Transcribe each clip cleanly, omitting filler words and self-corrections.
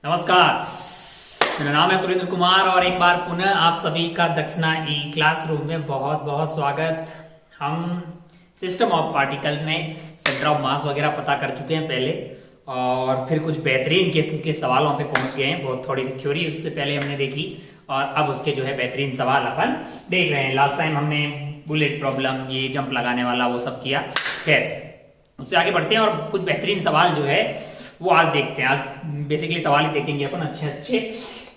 नमस्कार, मेरा नाम है सुरेंद्र कुमार और एक बार पुनः आप सभी का दक्षिणा ई क्लासरूम में बहुत बहुत स्वागत। हम सिस्टम ऑफ पार्टिकल में सेंटर ऑफ मास वगैरह पता कर चुके हैं पहले और फिर कुछ बेहतरीन किस्म के सवालों पे पहुंच गए हैं। बहुत थोड़ी सी थ्योरी उससे पहले हमने देखी और अब उसके जो है बेहतरीन सवाल अपन देख रहे हैं। लास्ट टाइम हमने बुलेट प्रॉब्लम, ये जंप लगाने वाला वो सब किया। खैर उससे आगे बढ़ते हैं और कुछ बेहतरीन सवाल जो है वो आज देखते हैं। आज बेसिकली सवाल ही देखेंगे अपन अच्छे।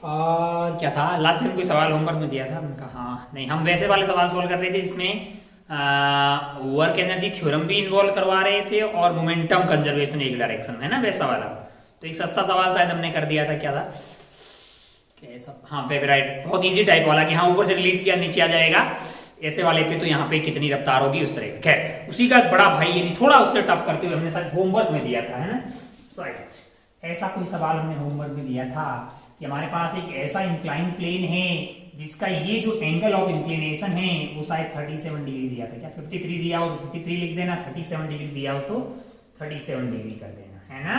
और क्या था, लास्ट टाइम कोई सवाल होमवर्क में दिया था, मैंने कहा हाँ नहीं, हम वैसे वाले सवाल सोल्व कर रहे थे जिसमें वर्क एनर्जी थ्योरम भी इन्वॉल्व करवा रहे थे और मोमेंटम कंजर्वेशन एक डायरेक्शन है ना, वैसा वाला। तो एक सस्ता सवाल शायद हमने कर दिया था, क्या था, कैसा, हाँ फेवराइट, बहुत इजी टाइप वाला कि हाँ ऊपर से रिलीज किया नीचे आ जाएगा, ऐसे वाले पे तो यहाँ पे कितनी रफ्तार होगी उस तरह का। खैर उसी का बड़ा भाई, यानी थोड़ा उससे टफ करते हुए हमने शायद होमवर्क में दिया था, है ना। ऐसा कोई सवाल हमने होमवर्क में दिया था कि हमारे पास एक ऐसा इंक्लाइन प्लेन है जिसका ये जो एंगल ऑफ इंक्लिनेशन है वो शायद 37 डिग्री दिया था। क्या 53 दिया हो तो 53 लिख देना, 37 डिग्री दिया हो तो 37 डिग्री कर देना, है ना।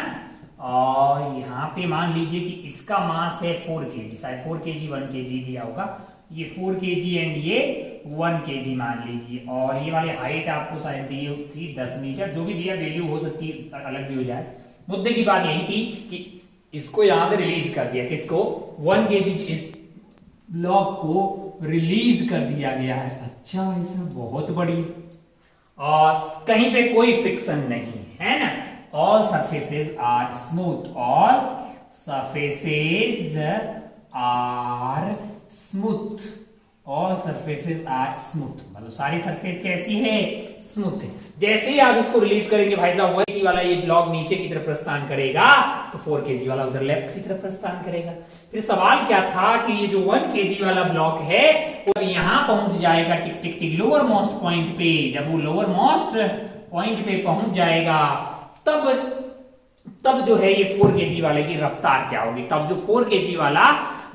और यहाँ पे मान लीजिए कि इसका मास है 4 kg, शायद 4 kg 1 kg दिया होगा, ये 4 kg एंड ये 1 kg मान लीजिए। और ये वाली हाइट आपको शायद दी थी 10 मीटर, जो भी दिया वैल्यू हो सकती है अलग भी हो जाए। मुद्दे की बात यही थी कि इसको यहां से रिलीज कर दिया, किसको, 1 kg इस ब्लॉक को रिलीज कर दिया गया है। अच्छा ऐसा, बहुत बढ़िया। और कहीं पे कोई फ्रिक्शन नहीं है ना, all surfaces are smooth, all surfaces are smooth, all surfaces are smooth, मतलब सारी सरफेस कैसी है, स्मूथ है। जैसे ही आप इसको रिलीज करेंगे भाई साहब, 1 kg वाला ये ब्लॉक नीचे की तरफ प्रस्थान करेगा तो 4 kg वाला उधर लेफ्ट की तरफ प्रस्थान करेगा। फिर सवाल क्या था कि ये जो 1 kg वाला ब्लॉक है वो यहां पहुंच जाएगा टिक टिक टिक लोअर मोस्ट पॉइंट पे। जब वो लोअर मोस्ट पॉइंट पे पहुंच जाएगा तब जो है ये 4 kg वाले की रफ्तार क्या होगी, तब जो 4 kg वाला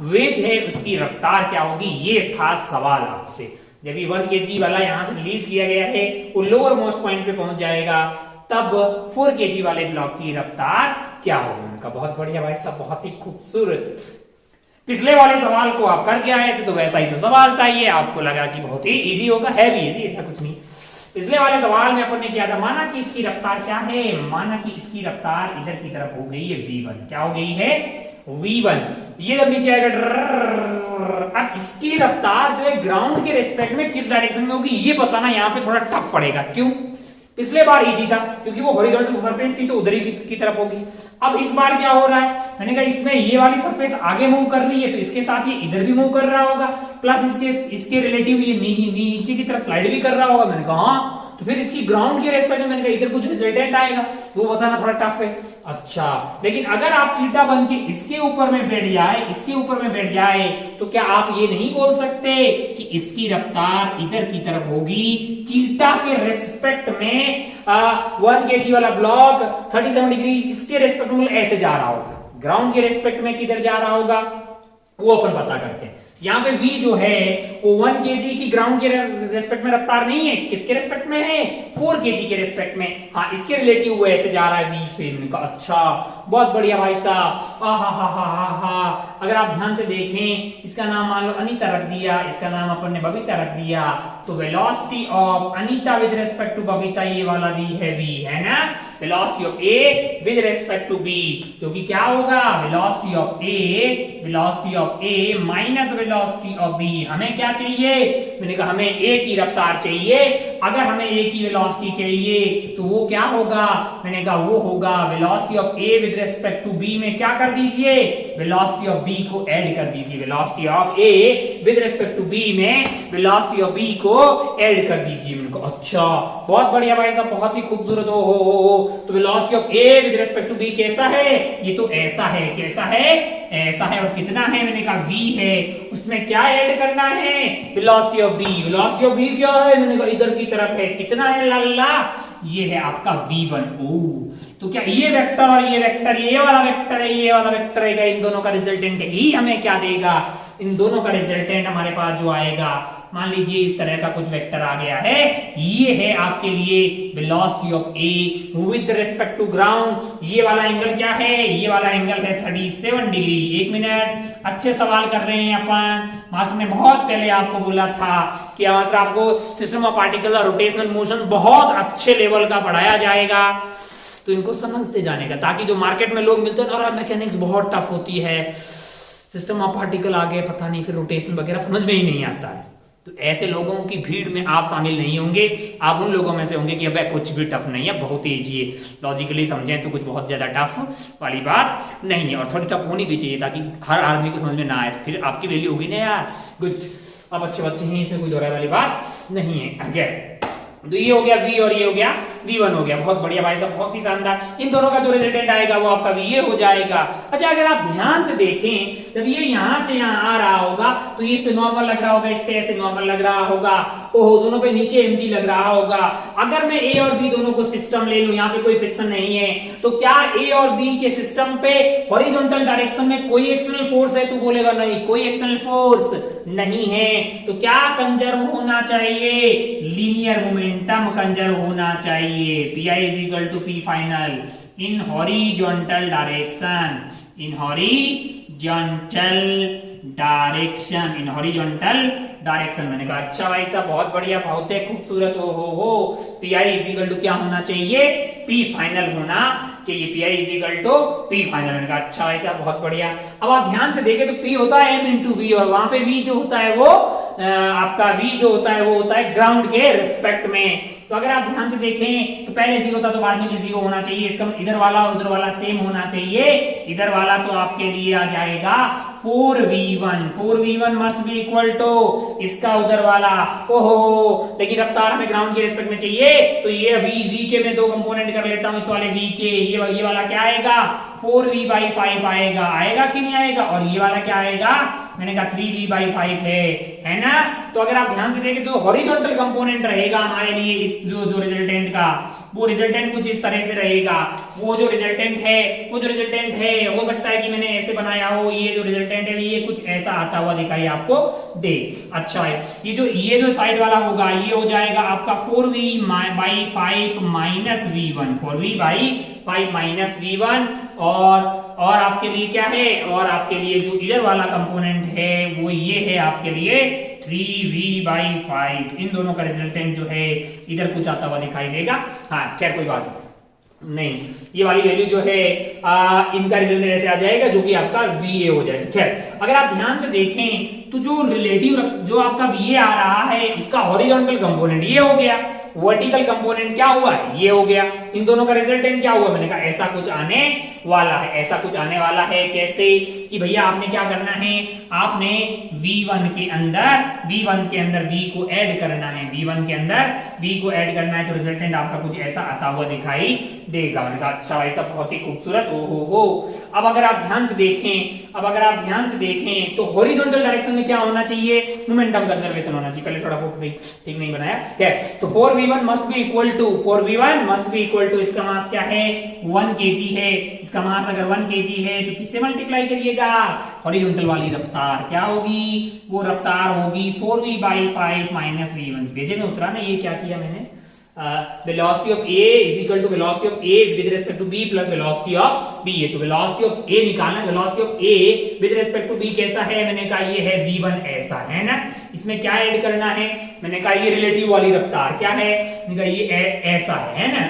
वेट है उसकी रफ्तार क्या होगी, ये था सवाल आपसे। जब ये 1 kg वाला यहां से रिलीज किया गया है वो लोअर मोस्ट पॉइंट पे पहुंच जाएगा तब 4 kg वाले ब्लॉक की रफ्तार क्या होगी उनका। बहुत बढ़िया भाई साहब, बहुत ही खूबसूरत। पिछले वाले सवाल को आप करके आए थे तो वैसा ही तो सवाल था, ये आपको लगा कि बहुत ही इजी होगा, है भी इजी, ऐसा कुछ नहीं। पिछले वाले सवाल में अपन ने क्या था, माना कि इसकी रफ्तार क्या है, माना कि इसकी रफ्तार इधर की तरफ हो गई है v1, क्या हो गई है v1। ये जब नीचे आएगा, अब इसकी रफ्तार जो है ग्राउंड के रिस्पेक्ट में किस डायरेक्शन में होगी ये बताना यहाँ पे थोड़ा टफ पड़ेगा। क्यों, पिछले बार इजी था क्योंकि वो हॉरिजॉन्टल सरफेस थी तो उधर ही की तरफ होगी। अब इस बार क्या हो रहा है, मैंने कहा इसमें ये वाली सरफेस आगे मूव कर रही है तो इसके साथ ये इधर भी मूव कर रहा होगा, प्लस इसके रिलेटिव ये नीचे की तरफ स्लाइड भी कर रहा होगा। मैंने कहा हाँ, तो फिर इसकी ग्राउंड के रेस्पेक्ट में मैंने कहा इधर कुछ रिजल्टेंट आएगा, वो बताना थोड़ा टफ है। अच्छा, लेकिन अगर आप थीटा बन के इसके ऊपर में बैठ जाए, इसके ऊपर में बैठ जाए तो क्या आप ये नहीं बोल सकते कि इसकी रफ्तार इधर की तरफ होगी, थीटा के रेस्पेक्ट में 1 kg वाला ब्लॉक 37 डिग्री इसके रेस्पेक्ट में ऐसे जा रहा होगा, ग्राउंड के रेस्पेक्ट में किधर जा रहा होगा वो अपन पता करते हैं। यहाँ पे v जो है वो 1 kg की ग्राउंड के रेस्पेक्ट में रफ्तार नहीं है, किसके रेस्पेक्ट में है, 4 kg के रेस्पेक्ट में। हाँ, इसके रिलेटिव वो ऐसे जा रहा है v से। मैंने कहा अच्छा, बहुत बढ़िया भाई साहब। हा। अगर आप ध्यान से देखें, इसका नाम मान लो अनीता रख दिया, इसका नाम अपन ने बबीता रख दिया, तो velocity of Anita with respect to Babita ये वाला दी है v, है ना। Velocity of a with respect to b, क्योंकि क्या होगा, velocity of a minus velocity of b। हमें क्या चाहिए, मैंने कहा हमें a की रफ्तार चाहिए। अगर हमें a की वेलोसिटी चाहिए तो वो क्या होगा, मैंने कहा वो होगा velocity of a with respect to b में क्या कर दीजिए, वेलोसिटी ऑफ b को ऐड कर दीजिए। Velocity of a with respect to b में वेलोसिटी ऑफ b को ऐड कर दीजिए। मैंने कहा अच्छा, बहुत बढ़िया भाई साहब, बहुत ही खूबसूरत। हो तो velocity of a with respect to b कैसा है, ये तो ऐसा है, कैसा है, ऐसा है। और कितना है, मैंने कहा v है, उसमें क्या ऐड करना है, velocity of b। Velocity of b क्या है, मैंने कहा इधर की तरफ है, कितना है लाला, ये है आपका v1। तो क्या ये वेक्टर और ये वेक्टर, ये वाला वेक्टर है, ये वाला वेक्टर है, इन दोनों का रिजल्टेंट ही हमें क्या देगा, इन दोनों का रिजल्टेंट हमारे पास जो आएगा मान लीजिए इस तरह का कुछ वेक्टर आ गया है, ये है आपके लिए velocity of A with respect to ground. ये वाला एंगल क्या है, ये वाला एंगल है 37 डिग्री। एक मिनट, अच्छे सवाल कर रहे हैं अपन। मास्टर ने बहुत पहले आपको बोला था कि मास्टर आपको सिस्टम ऑफ पार्टिकल और रोटेशनल मोशन बहुत अच्छे लेवल का पढ़ाया जाएगा, तो इनको समझते जाने का, ताकि जो मार्केट में लोग मिलते हैं और मैकेनिक्स बहुत टफ होती है, सिस्टम ऑफ पार्टिकल आ गए पता नहीं, फिर रोटेशन वगैरह समझ में ही नहीं आता है, तो ऐसे लोगों की भीड़ में आप शामिल नहीं होंगे। आप उन लोगों में से होंगे कि अबे कुछ भी टफ नहीं है, बहुत ही इजी है, लॉजिकली समझें तो कुछ बहुत ज्यादा टफ वाली बात नहीं है, और थोड़ी टफ होनी भी चाहिए ताकि हर आदमी को समझ में ना आए, तो फिर आपकी वैल्यू होगी ना यार। गुड, अब अच्छे बच्चे हैं, इसमें कोई दोहराए वाली बात नहीं है। अगेन तो ये हो गया V और ये हो गया V1 हो गया, बहुत बढ़िया भाई साहब, बहुत ही शानदार। इन दोनों का जो रिजल्टेंट आएगा वो आपका VA हो जाएगा। अच्छा, अगर आप ध्यान से देखें, जब ये यहां से यहां आ रहा होगा तो ये इस पे नॉर्मल लग रहा होगा, इस पे ऐसे नॉर्मल लग रहा होगा, ओहो दोनों पे नीचे mg लग रहा होगा। अगर मैं A और B दोनों को सिस्टम ले लूं, यहाँ पे कोई फ्रिक्शन नहीं है, तो क्या A और B के सिस्टम पे हॉरिजॉन्टल डायरेक्शन में कोई एक्सटर्नल फोर्स है? तू बोलेगा नहीं, कोई एक्सटर्नल फोर्स नहीं है, तो क्या कंजर्व होना चाहिए? लीनियर मोमेंटम कंजर्व होना चाहिए। Pi is equal to P final in horizontal direction, in horizontal direction, in horizontal direction. मैंने कहा अच्छा भाई साहब, बहुत बढ़िया, बहुत ही खूबसूरत। हो Pi इज इक्वल टू क्या होना चाहिए? P फाइनल होना चाहिए। Pi is equal to P final. मैंने कहा अच्छा भाई साहब, बहुत बढ़िया। अब आप ध्यान से देखें तो P होता है M इंटू V, और वहां पे V जो होता है वो आपका V जो होता है वो होता है ग्राउंड के रिस्पेक्ट में। तो अगर आप ध्यान से देखें तो पहले जीरो था तो बाद में भी जीरो होना चाहिए, इसका इधर वाला उधर वाला सेम होना चाहिए। इधर वाला तो आपके लिए आ जाएगा 4v1, 4v1 must be equal to इसका उधर वाला, ओहो, लेकिन रफ्तार हमें ग्राउंड के रिस्पेक्ट में चाहिए, तो ये v के मैं दो कंपोनेंट कर लेता हूं, इस वाले v के, ये वाला क्या आएगा? 4v/5 आएगा, आएगा कि नहीं आएगा? और ये वाला क्या आएगा? मैंने कहा 3v/5 है ना। तो अगर आप ध्यान से देखें तो हॉरिजॉन्टल कंपोनेंट रहेगा हमारे लिए इस जो रिजल्टेंट का, वो रिजल्टेंट कुछ इस तरह से रहेगा। वो जो रिजल्टेंट है हो सकता है कि मैंने ऐसे बनाया हो, ये जो रिजल्टेंट है ये कुछ ऐसा आता हुआ दिखाई आपको दे। अच्छा है, ये जो साइड वाला होगा ये हो जाएगा आपका 4v/5 minus v1, 4v/5 minus v1, और आपके लिए क्या है? और आपके लिए जो इधर वाला कंपोनेंट है वो ये है आपके लिए 3v/5। इन दोनों का रिजल्टेंट जो है इधर कुछ आता हुआ दिखाई देगा। हाँ खैर कोई बात नहीं, ये वाली वैल्यू जो है इनका रिजल्टेंट ऐसे आ जाएगा जो कि आपका VA हो जाएगा। खैर अगर आप ध्यान से देखें तो जो रिलेटिव जो आपका VA आ रहा है उसका हॉरिजॉन्टल कंपोनेंट ये हो गया, वर्टिकल कंपोनेंट क्या हुआ? ये हो गया। इन दोनों का रिजल्टेंट क्या हुआ? मैंने कहा ऐसा कुछ आने वाला है, ऐसा कुछ आने वाला है। कैसे कि भैया आपने क्या करना है, आपने V1 के अंदर V को ऐड करना है, V1 के अंदर V को ऐड करना है, तो रिजल्टेंट आपका कुछ ऐसा आता हुआ दिखाई देगा। मैंने कहा अच्छा ऐसा, बहुत ही खूबसूरत। हो अब अगर आप ध्यान से देखें तो हॉरिजॉन्टल डायरेक्शन में क्या होना चाहिए? मोमेंटम कंजर्वेशन होना चाहिए। पहले थोड़ा फोटो ठीक नहीं बनाया। तो 4v1 must be equal to इसका मास क्या है? 1 kg है। इसका मास अगर 1 kg है तो किससे मल्टीप्लाई करिएगा? हॉरिजॉन्टल वाली रफ्तार क्या होगी? वो रफ्तार होगी 4v/5 माइनस v1। पेज में उतरा ना, ये क्या किया मैंने? velocity of A is equal to velocity of A with respect to B plus velocity of B है, तो velocity of A निकालना। velocity of A with respect to B कैसा है? मैंने कहा ये है V1, ऐसा है ना। इसमें क्या ऐड करना है? मैंने कहा ये रिलेटिव वाली रफ्तार क्या है? मैंने कहा ये ऐसा है ना,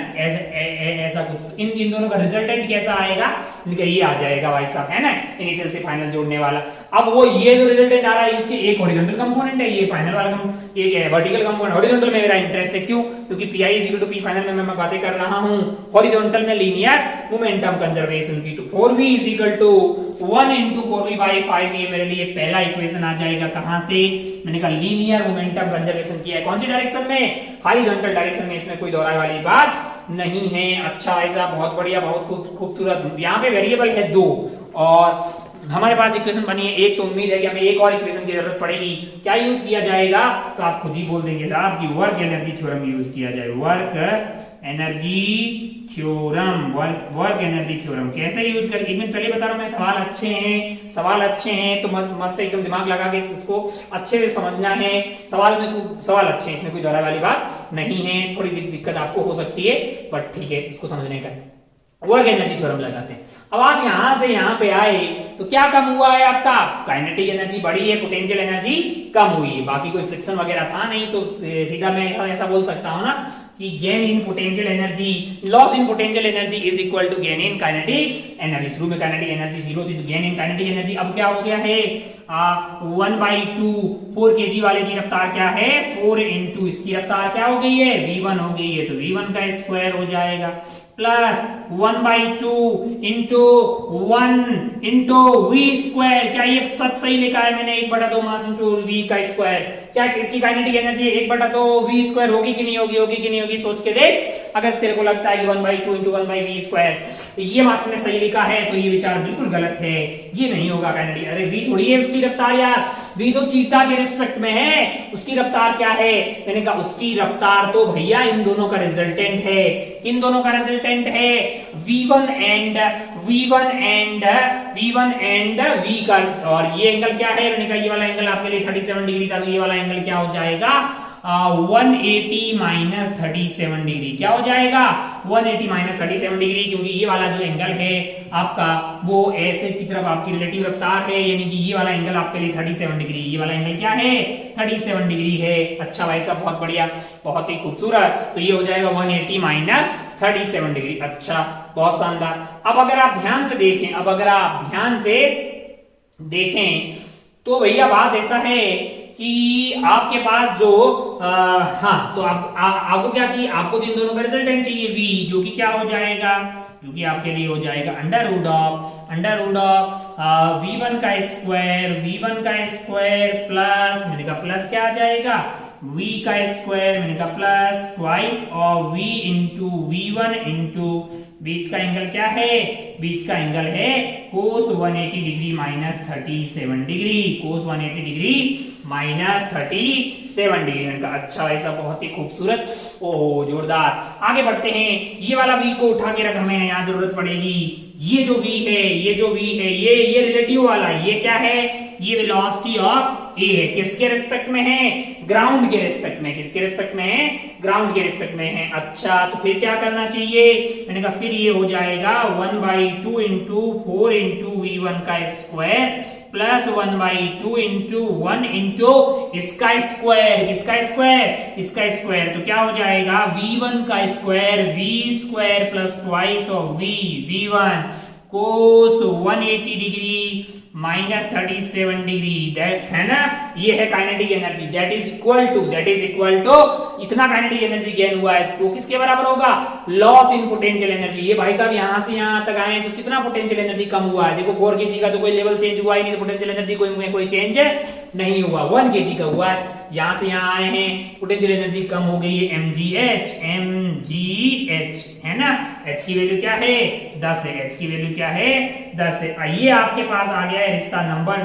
ऐसा कुछ। इन दोनों का रिजल्टेंट कैसा आएगा? मैंने कहा ये आ जाएगा भाई साहब, है ना, इनिशियल से फाइनल जोड़ने वाला। अब वो ये जो रिजल्टेंट आ रहा है इसके एक हॉरिजॉन्टल कंपोनेंट है, ये फाइनल वाला ये वर्टिकल कंपोनेंट। हॉरिजॉन्टल में मेरा इंटरेस्ट है, क्यों? क्योंकि Pi is equal to P final में मैं बातें कर रहा हूं हॉरिजॉन्टल में लीनियर मोमेंटम कंजर्वेशन की। तो 4v is equal to 1 into 4v/5, ये मेरे लिए पहला इक्वेशन आ जाएगा। कहां से? मैंने कहा लीनियर मोमेंटम कंजर्वेशन किया है। कौन सी डायरेक्शन में? हॉरिजॉन्टल डायरेक्शन में। इसमें कोई दोहराए वाली बात नहीं है। अच्छा ऐसा, बहुत बढ़िया, बहुत खूबसूरत। यहाँ पे वेरिएबल है 2 और हमारे पास इक्वेशन बनी है एक, तो उम्मीद है कि हमें एक और इक्वेशन की जरूरत पड़ेगी। क्या यूज किया जाएगा? तो आप खुद ही बोल देंगे साहब कि वर्क एनर्जी थ्योरम यूज किया जाए। Work energy theorem, work energy theorem कैसे यूज कर, एक मिनट पहले बता रहा हूं मैं, सवाल अच्छे हैं तो मस्त एकदम दिमाग लगा के उसको अच्छे से समझना है। सवाल अच्छे हैं, इसमें कोई दोहरा वाली बात नहीं है। थोड़ी दिक्कत आपको हो सकती है बट ठीक है, उसको समझने का। वर्क एनर्जी थ्योरम लगाते हैं। अब आप यहां से यहां पे आए तो क्या कम हुआ है आपका, काइनेटिक एनर्जी बढ़ी है, पोटेंशियल एनर्जी कम हुई है। बाकी कोई फ्रिक्शन वगैरह था नहीं तो सीधा मैं ऐसा बोल सकता हूं ना कि gain in potential energy, loss in potential energy is equal to gain in kinetic energy. शुरू में काइनेटिक एनर्जी 0 थी तो गेन इन काइनेटिक एनर्जी अब क्या हो गया है 1/2। 4 kg वाले की रफ्तार क्या है 4 इंटू इसकी रफ्तार क्या हो गई है v1 हो गई है, तो v1 का स्क्वायर हो जाएगा plus 1/2 into 1 into V square. क्या ये सच सही लिखा है मैंने, 1/2 मास इंटू वी का स्क्वायर। क्या इसकी काइनेटिक एनर्जी 1/2 वी स्क्वायर होगी कि नहीं होगी, होगी कि नहीं होगी, सोच के देख। अगर तेरे को लगता है कि 1/2 इंटू 1/v स्क्वायर ये मास में सही लिखा है तो ये विचार बिल्कुल गलत है, ये नहीं होगा काइनेटिक। अरे वी थोड़ी है उसकी रफ्तार यार, वी तो चीटा के रिस्पेक्ट में है, उसकी रफ्तार क्या है, मैंने कहा उसकी रफ्तार तो भैया इन दोनों का रिजल्टेंट है, इन दोनों का रिजल्टेंट है v1 एंड v का। और ये एंगल क्या है, मैंने कहा ये वाला एंगल आपके लिए 37 डिग्री था तो ये वाला एंगल क्या हो जाएगा 180 माइनस 37 डिग्री। क्या हो जाएगा 180 माइनस 37 डिग्री, क्योंकि ये वाला जो एंगल है आपका वो ऐसे की तरफ आपकी रिलेटिव रफ्तार है, यानी कि ये वाला एंगल आपके लिए 37 डिग्री, ये वाला एंगल क्या है 37 डिग्री है। अच्छा भाई साहब बहुत बढ़िया, बहुत ही खूबसूरत। तो ये हो जाएगा 180 माइनस 37 डिग्री। अच्छा बहुत शानदार। अब अगर आप ध्यान से देखें तो भैया बात ऐसा है कि आपके पास जो तो आपको क्या चाहिए, आपको इन दोनों का रिजल्टेंट चाहिए v, जो कि क्या हो जाएगा, जो कि आपके लिए हो जाएगा अंडर रूट ऑफ v1 का स्क्वायर प्लस, मैंने कहा प्लस क्या आ जाएगा v का स्क्वायर, मैंने कहा plus twice of v into v1 into बीच का एंगल क्या है, बीच का एंगल है cos 180 degree minus 37 degree, cos 180 degree minus 37 degree. मैंने कहा अच्छा ऐसा बहुत ही खूबसूरत, ओह जोरदार। आगे बढ़ते हैं, ये वाला v को उठा के रख, हमें यहाँ जरूरत पड़ेगी। ये जो v है ये रिलेटिव वाला, ये क्या है, ये वेलोसिटी ऑफ ए है, किसके रिस्पेक्ट में है, ग्राउंड के रिस्पेक्ट में। किसके रिस्पेक्ट में है, ग्राउंड के रिस्पेक्ट में है। अच्छा तो फिर क्या करना चाहिए, मैंने कहा फिर ये हो जाएगा 1/2 इंटू 4 इंटू v1 का स्क्वायर प्लस 1/2 इंटू 1 इंटू इसका स्क्वायर, किसका स्क्वायर, इसका स्क्वायर। तो क्या हो जाएगा v1 का square v square plus twice of v1 cos 180 degree minus 37 degree, that है ना, ये है kinetic energy. That is equal to इतना काइनेटिक एनर्जी गेन हुआ है तो किसके बराबर होगा, लॉस इन पोटेंशियल एनर्जी। ये भाई साहब यहां से यहां तक आए तो कितना पोटेंशियल एनर्जी कम हुआ है, देखो 4 kg का तो कोई लेवल चेंज हुआ ही नहीं, तो पोटेंशियल एनर्जी कोई चेंज नहीं हुआ, 1 kg का हुआ है। यहां से यहां आए हैं पोटेंशियल एनर्जी कम हो गई है mgh है ना, h की वैल्यू क्या है 10 है, h की वैल्यू क्या है 10 है। ये आपके पास आ गया है रिश्ता नंबर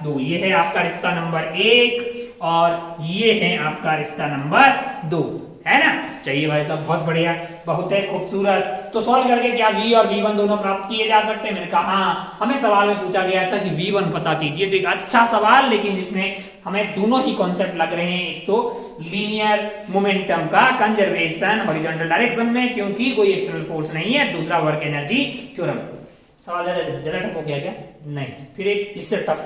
2, ये है आपका रिश्ता नंबर 1 और ये है आपका रिश्ता नंबर 2, है ना। चाहिए भाई साहब बहुत बढ़िया, बहुत है खूबसूरत। तो सॉल्व करके क्या v और v1 दोनों प्राप्त किए जा सकते हैं, मैंने कहा हाँ, हमें सवाल में पूछा गया था कि v1 पता कीजिए, तो एक अच्छा सवाल, लेकिन जिसमें हमें दोनों ही कॉन्सेप्ट लग रहे हैं, एक तो लीनियर मोमेंटम का कंजर्वेशन हॉरिजॉन्टल डायरेक्शन में क्योंकि कोई एक्सटर्नल फोर्स नहीं है, दूसरा वर्क एनर्जी थ्योरम। सवाल ज्यादा टफ हो गया क्या, नहीं, फिर एक इससे टफ,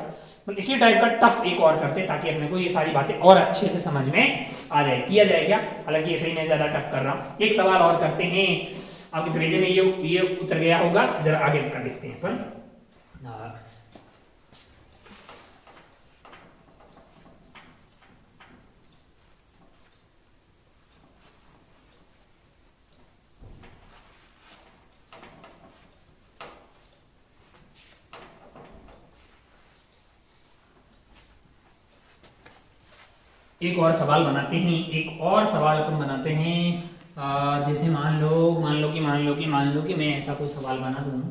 इसी टाइप का टफ एक और करते ताकि अपने को ये सारी बातें और अच्छे से समझ में आ जाए। किया जाए क्या, हालांकि ऐसे ही मैं ज्यादा टफ कर रहा हूं। एक सवाल और करते हैं, आपके भेजे में ये उतर गया होगा, जरा आगे का देखते हैं अपन। एक और सवाल बनाते हैं, जैसे मान लो कि मैं ऐसा कोई सवाल बना दूं,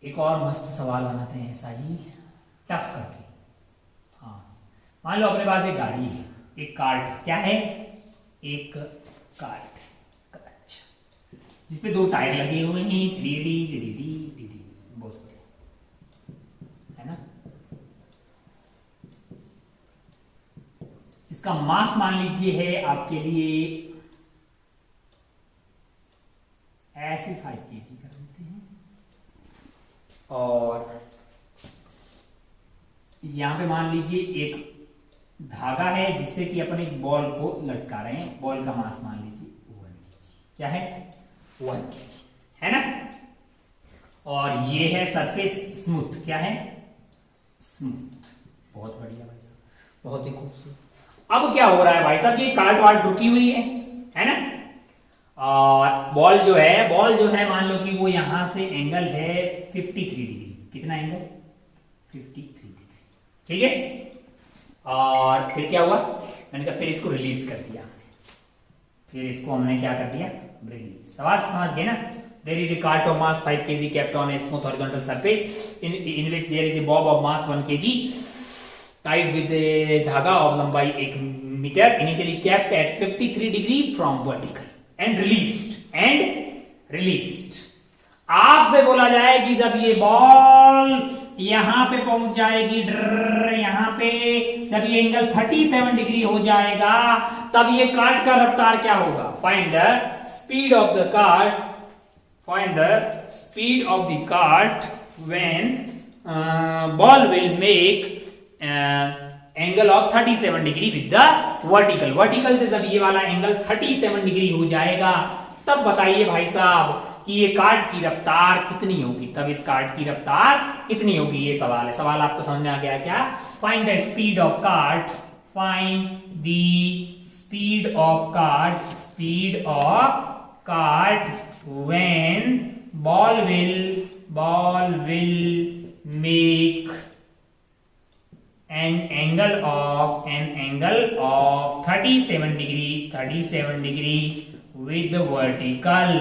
एक और मस्त सवाल बनाते हैं ऐसा ही टफ करके। हाँ मान लो अपने पास एक गाड़ी है, एक कार्ट, क्या है, एक कार्ट। अच्छा, जिसपे 2 टायर लगे हुए हैं, डी बहुत बढ़िया है ना। इसका मास मान लीजिए है आपके लिए ऐसे 5 kg कर देते हैं, और यहां पे मान लीजिए एक धागा है जिससे कि अपन एक बॉल को लटका रहे हैं। बॉल का मास मान लीजिए 1 kg, क्या है 1 kg, है ना। और ये है सरफेस स्मूथ, क्या है स्मूथ। बहुत बढ़िया भाई साहब, बहुत ही खूबसूरत। अब क्या हो रहा है भाई साहब, ये कार्ट वार्ट रुकी हुई है ना। और बॉल जो है मान लो कि वो यहां से एंगल है 53 डिग्री। कितना एंगल 53 डिग्री, ठीक है। और फिर क्या हुआ, मैंने कहा फिर इसको रिलीज कर दिया, फिर इसको हमने क्या कर दिया रिलीज। सवाल समझ गए ना। There is a cart of mass 5 kg kept on a smooth horizontal surface in which there is a bob of mass 1 kg tied with a धागा of लंबाई 1 metre, initially kept at 53 degree from vertical and released। आपसे बोला जाए कि जब ये ball यहां पे पहुंच जाएगी, यहां पे जब ये एंगल 37 डिग्री हो जाएगा, तब ये कार्ट का रफ्तार क्या होगा। Find the speed of the cart, find the speed of the cart when ball will make angle of 37 degree with the vertical से जब ये वाला एंगल 37 डिग्री हो जाएगा, तब बताइए भाई साहब कि ये कार्ट की रफ्तार कितनी होगी। तब इस कार्ट की रफ्तार कितनी होगी, ये सवाल है। सवाल आपको समझ में आ गया क्या। Find the speed of cart, find the speed of cart when ball will make an angle of 37 degree with the vertical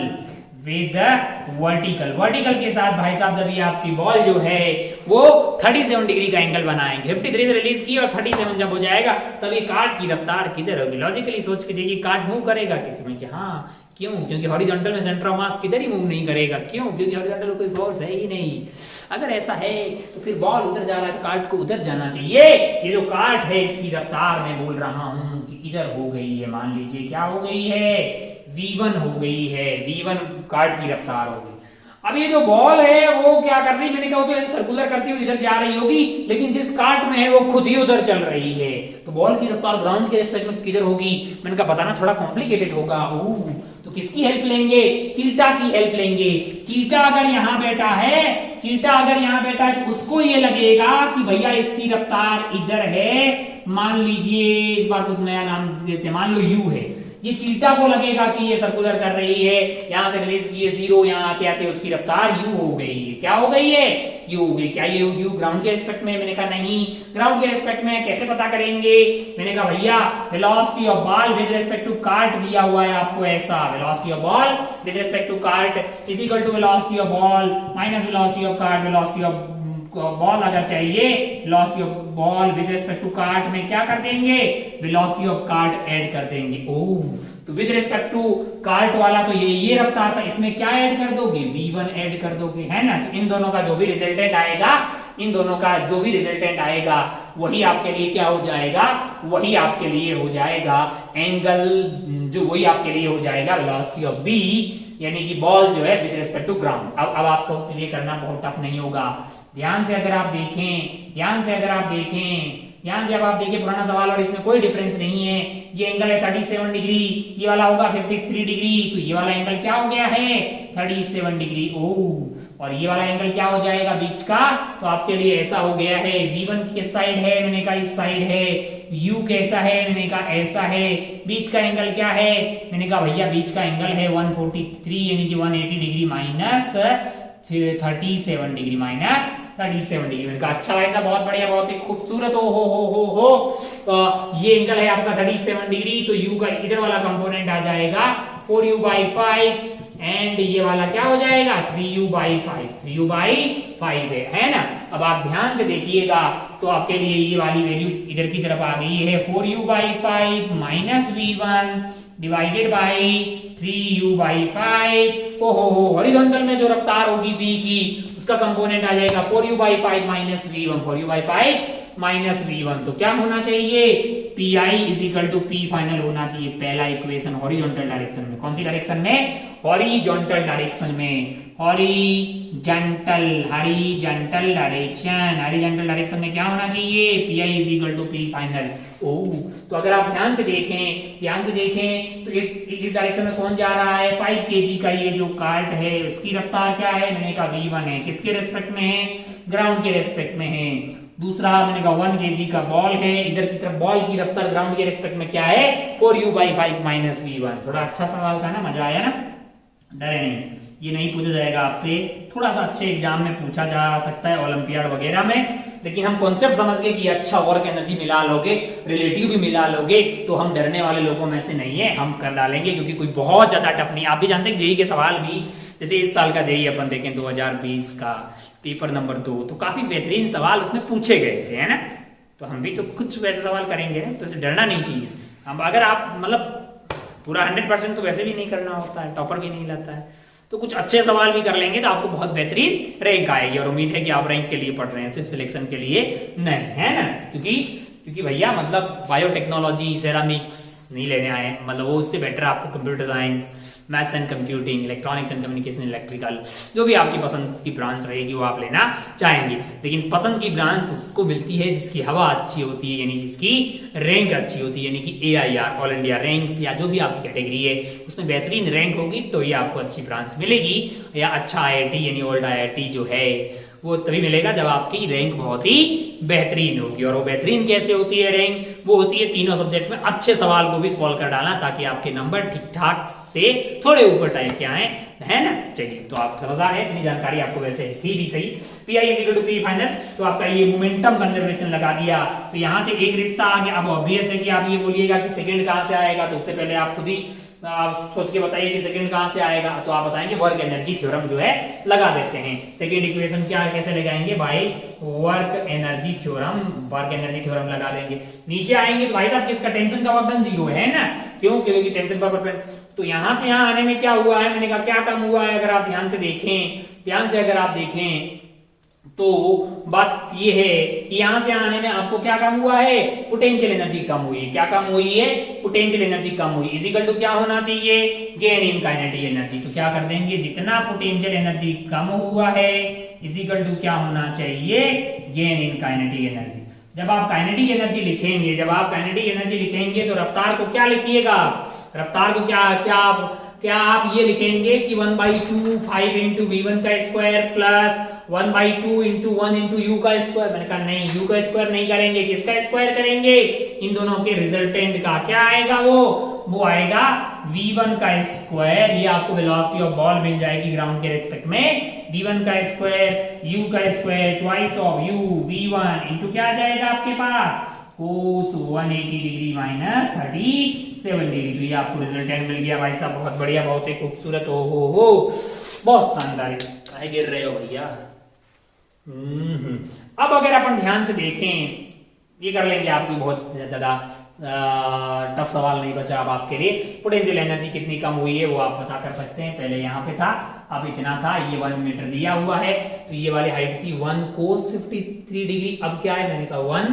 के साथ भाई साहब जब ये आपकी बॉल जो है वो 37 डिग्री का एंगल बनाएंगे, 53 से रिलीज की और 37 जब हो जाएगा, तब ये कार्ट की रफ्तार किधर होगी। लॉजिकली सोच के देखिए, कार्ट मूव करेगा क्योंकि हाँ क्यों, क्योंकि हॉरिजॉन्टल में सेंटर ऑफ मास किधर ही मूव नहीं करेगा। क्यों, क्योंकि हॉरिजॉन्टल में कोई फोर्स है ही नहीं। अगर ऐसा है तो फिर बॉल उधर जा रहा है तो कार्ट को उधर जाना चाहिए। ये जो कार्ट है इसकी रफ्तार मैं बोल रहा हूं कि इधर हो गई है, मान लीजिए क्या हो गई है v1 हो गई है, v1 कार्ट की रफ्तार हो गई। अब ये जो बॉल है वो क्या कर रही है, मैंने कहा वो तो ऐसे सर्कुलर करती हुई इधर जा रही होगी, लेकिन जिस कार्ट में है वो खुद ही उधर चल रही है। तो बॉल की रफ्तार ग्राउंड के रिस्पेक्ट में किधर होगी, मैंने कहा बताना थोड़ा कॉम्प्लिकेटेड होगा। तो किसकी हेल्प लेंगे, चीटा की हेल्प लेंगे। चीटा अगर यहाँ बैठा है, तो उसको ये लगेगा कि भैया इसकी रफ्तार इधर है। मान लीजिए इस बार कुछ नया नाम देते हैं, मान लो यू है। ये चीटा को लगेगा कि ये सर्कुलर कर रही है, यहां से रिलीज की 0, यहाँ आते आते उसकी रफ्तार यू हो गई है। क्या हो गई है, यू हो गई। क्या ये यू ग्राउंड के रिस्पेक्ट में, मैंने कहा नहीं। ग्राउंड के रिस्पेक्ट में कैसे पता करेंगे, मैंने कहा भैया velocity of ball with respect to cart दिया हुआ है आपको ऐसा। Velocity of ball with respect to cart is equal to velocity of ball minus velocity of cart. Velocity of ball अगर चाहिए, velocity of ball with respect to cart में क्या कर देंगे, वेलोसिटी ऑफ कार्ट ऐड कर देंगे। तो with respect to cart वाला तो ये रफ्तार था, इसमें क्या ऐड कर दोगे, v1 ऐड कर दोगे, है ना। तो इन दोनों का जो भी रिजल्टेंट आएगा, वही आपके लिए क्या हो जाएगा, वही आपके लिए हो जाएगा एंगल, जो वही आपके लिए हो जाएगा वेलोसिटी ऑफ b, यानी कि बॉल जो है विद रिस्पेक्ट टू ग्राउंड। अब आपको ये करना बहुत टफ नहीं होगा। ध्यान से अगर आप देखें पुराना सवाल और इसमें कोई डिफरेंस नहीं है। ये एंगल है 37 डिग्री, ये वाला होगा 53 डिग्री, तो ये वाला एंगल क्या हो गया है 37 डिग्री। और ये वाला एंगल क्या हो जाएगा बीच का, तो आपके लिए ऐसा हो गया है। v1 किस साइड है, मैंने कहा इस साइड है। u कैसा है, मैंने कहा ऐसा है। बीच का एंगल क्या है, मैंने कहा भैया बीच का एंगल है 143 यानी कि 180 degree minus 37 degree minus 37 degree. मैंने कहा अच्छा भाई साहब बहुत बढ़िया, बहुत ही खूबसूरत। हो ये एंगल है आपका 37 डिग्री, तो u का इधर वाला कंपोनेंट आ जाएगा 4u/5 एंड ये वाला क्या हो जाएगा 3u/5 है ना। अब आप ध्यान से देखिएगा तो आपके लिए ये वाली वैल्यू इधर की तरफ आ गई है 4u/5 minus v1 divided by 3u/5। ओहो, हॉरिजॉन्टल में जो रफ्तार होगी v की उसका कंपोनेंट आ जाएगा 4u/5 minus v1, 4u/5 minus v1। तो क्या होना चाहिए, pi is equal to P final होना चाहिए पहला इक्वेशन हॉरिजॉन्टल डायरेक्शन में। कौन सी डायरेक्शन में, हॉरिजॉन्टल डायरेक्शन में, हॉरिजॉन्टल डायरेक्शन में क्या होना चाहिए, pi is equal to P final. Oh, तो अगर आप ध्यान से देखें तो इस डायरेक्शन में कौन जा रहा है, 5 kg का ये जो कार्ट है उसकी रफ्तार क्या है, मैंने कहा v1 है, किसके रेस्पेक्ट में है, ग्राउंड के रेस्पेक्ट में है। दूसरा मैंने कहा 1 kg का बॉल है, इधर की तरफ बॉल की रफ्तार ग्राउंड के रेस्पेक्ट में क्या है, 4u/5 माइनस v1। थोड़ा अच्छा सवाल था ना, मजा आया ना, डरे नहीं, ये नहीं पूछा जाएगा आपसे, थोड़ा सा अच्छे एग्जाम में पूछा जा सकता है ओलंपियाड वगैरह में, लेकिन हम कॉन्सेप्ट समझ गए कि अच्छा वर्क एनर्जी मिला लोगे, रिलेटिव भी मिला लोगे, तो हम डरने वाले लोगों में से नहीं है, हम कर डालेंगे, क्योंकि कोई बहुत ज्यादा टफ नहीं। आप भी जानते हैं जेईई के सवाल भी, जैसे इस साल का जेईई अपन देखें 2020 का पेपर नंबर 2, तो काफी बेहतरीन सवाल उसमें पूछे गए थे, है ना। तो हम भी तो कुछ वैसे सवाल करेंगे, तो इसे डरना नहीं चाहिए। हम अगर आप मतलब पूरा 100% तो वैसे भी नहीं करना होता है, टॉपर भी नहीं लाता है, तो कुछ अच्छे सवाल भी कर लेंगे तो आपको बहुत बेहतरीन रैंक आएगी। और उम्मीद है कि आप रैंक के लिए पढ़ रहे हैं, सिर्फ सिलेक्शन के लिए नहीं, है ना। क्योंकि भैया मतलब बायोटेक्नोलॉजी, सेरामिक्स नहीं लेने आए, मतलब वो उससे बेटर आपको computer science, maths and computing, electronics and communication, electrical, जो भी आपकी पसंद की ब्रांच रहेगी वो आप लेना चाहेंगे। लेकिन पसंद की ब्रांच उसको मिलती है जिसकी हवा अच्छी होती है, यानी जिसकी रैंक अच्छी होती है, यानी कि AIR, ऑल इंडिया रैंक्स, या जो भी आपकी कैटेगरी है उसमें बेहतरीन रैंक होगी तो ये आपको अच्छी ब्रांच मिलेगी, या अच्छा IIT यानी ओल्ड IIT जो है वो तभी मिलेगा जब आपकी रैंक बहुत ही बेहतरीन होगी। और वो बेहतरीन कैसे होती है रैंक, वो होती है तीनों सब्जेक्ट में अच्छे सवाल को भी सॉल्व कर डालना, ताकि आपके नंबर ठीक ठाक से थोड़े ऊपर टाइप के आए, है ना। चलिए, तो आप समझदार है, इतनी जानकारी आपको वैसे थी भी सही। pi is equal to p final, तो आपका ये मोमेंटम कंजर्वेशन लगा दिया, तो यहाँ से एक रिश्ता आ गया। अब ऑब्वियस है कि आप ये बोलिएगा कि सेकंड कहाँ से आएगा, तो उससे पहले आप खुद ही सोच के बताइए कि सेकंड कहां से आएगा, तो आप बताएंगे वर्क एनर्जी थ्योरम जो है लगा देते हैं। सेकंड इक्वेशन क्या कैसे लगाएंगे, by work energy theorem, work energy theorem लगा देंगे। नीचे आएंगे तो भाई साहब किसका टेंशन का वर्क डन 0 है ना, क्यों, क्योंकि टेंशन पर परपेंड, तो यहां से यहां आने में क्या हुआ है, मैंने कहा क्या कम हुआ है, अगर आप ध्यान से अगर आप देखें तो बात ये है कि यहां से आने में आपको क्या कम हुआ है, पोटेंशियल एनर्जी कम हुई है। क्या कम हुई है, पोटेंशियल एनर्जी कम हुई, इज इक्वल टू क्या होना चाहिए, गेन इन काइनेटिक एनर्जी। तो क्या कर देंगे, जितना पोटेंशियल एनर्जी कम हुआ है इज इक्वल टू क्या होना चाहिए, गेन इन काइनेटिक एनर्जी। जब आप काइनेटिक एनर्जी लिखेंगे तो रफ्तार को क्या लिखिएगा, रफ्तार को क्या आप ये लिखेंगे कि 1/2 5 into v1 का square plus 1/2 into 1 into u का स्क्वायर। मैंने कहा नहीं, u का स्क्वायर नहीं करेंगे, किसका स्क्वायर करेंगे, इन दोनों के रिजल्टेंट का। क्या आएगा वो आएगा v1 का स्क्वायर, ये आपको वेलोसिटी ऑफ बॉल मिल जाएगी ग्राउंड के रेस्पेक्ट में, v1 का स्क्वायर u का square twice of u v1 into क्या आ जाएगा आपके पास, cos 180 डिग्री माइनस 37 डिग्री। तो ये आपको रिजल्टेंट मिल गया भाई साहब, बहुत बढ़िया, बहुत ही खूबसूरत, हो बहुत शानदार। काहे गिर रहे हो भैया। अब अगर अपन ध्यान से देखें, ये कर लेंगे, आपको बहुत ज्यादा टफ सवाल नहीं बचा अब आपके लिए। पोटेंशियल एनर्जी कितनी कम हुई है वो आप पता कर सकते हैं, पहले यहाँ पे था, अब इतना था, ये 1 मीटर दिया हुआ है, तो ये वाली हाइट थी 1 cos 53 डिग्री, अब क्या है, मैंने कहा 1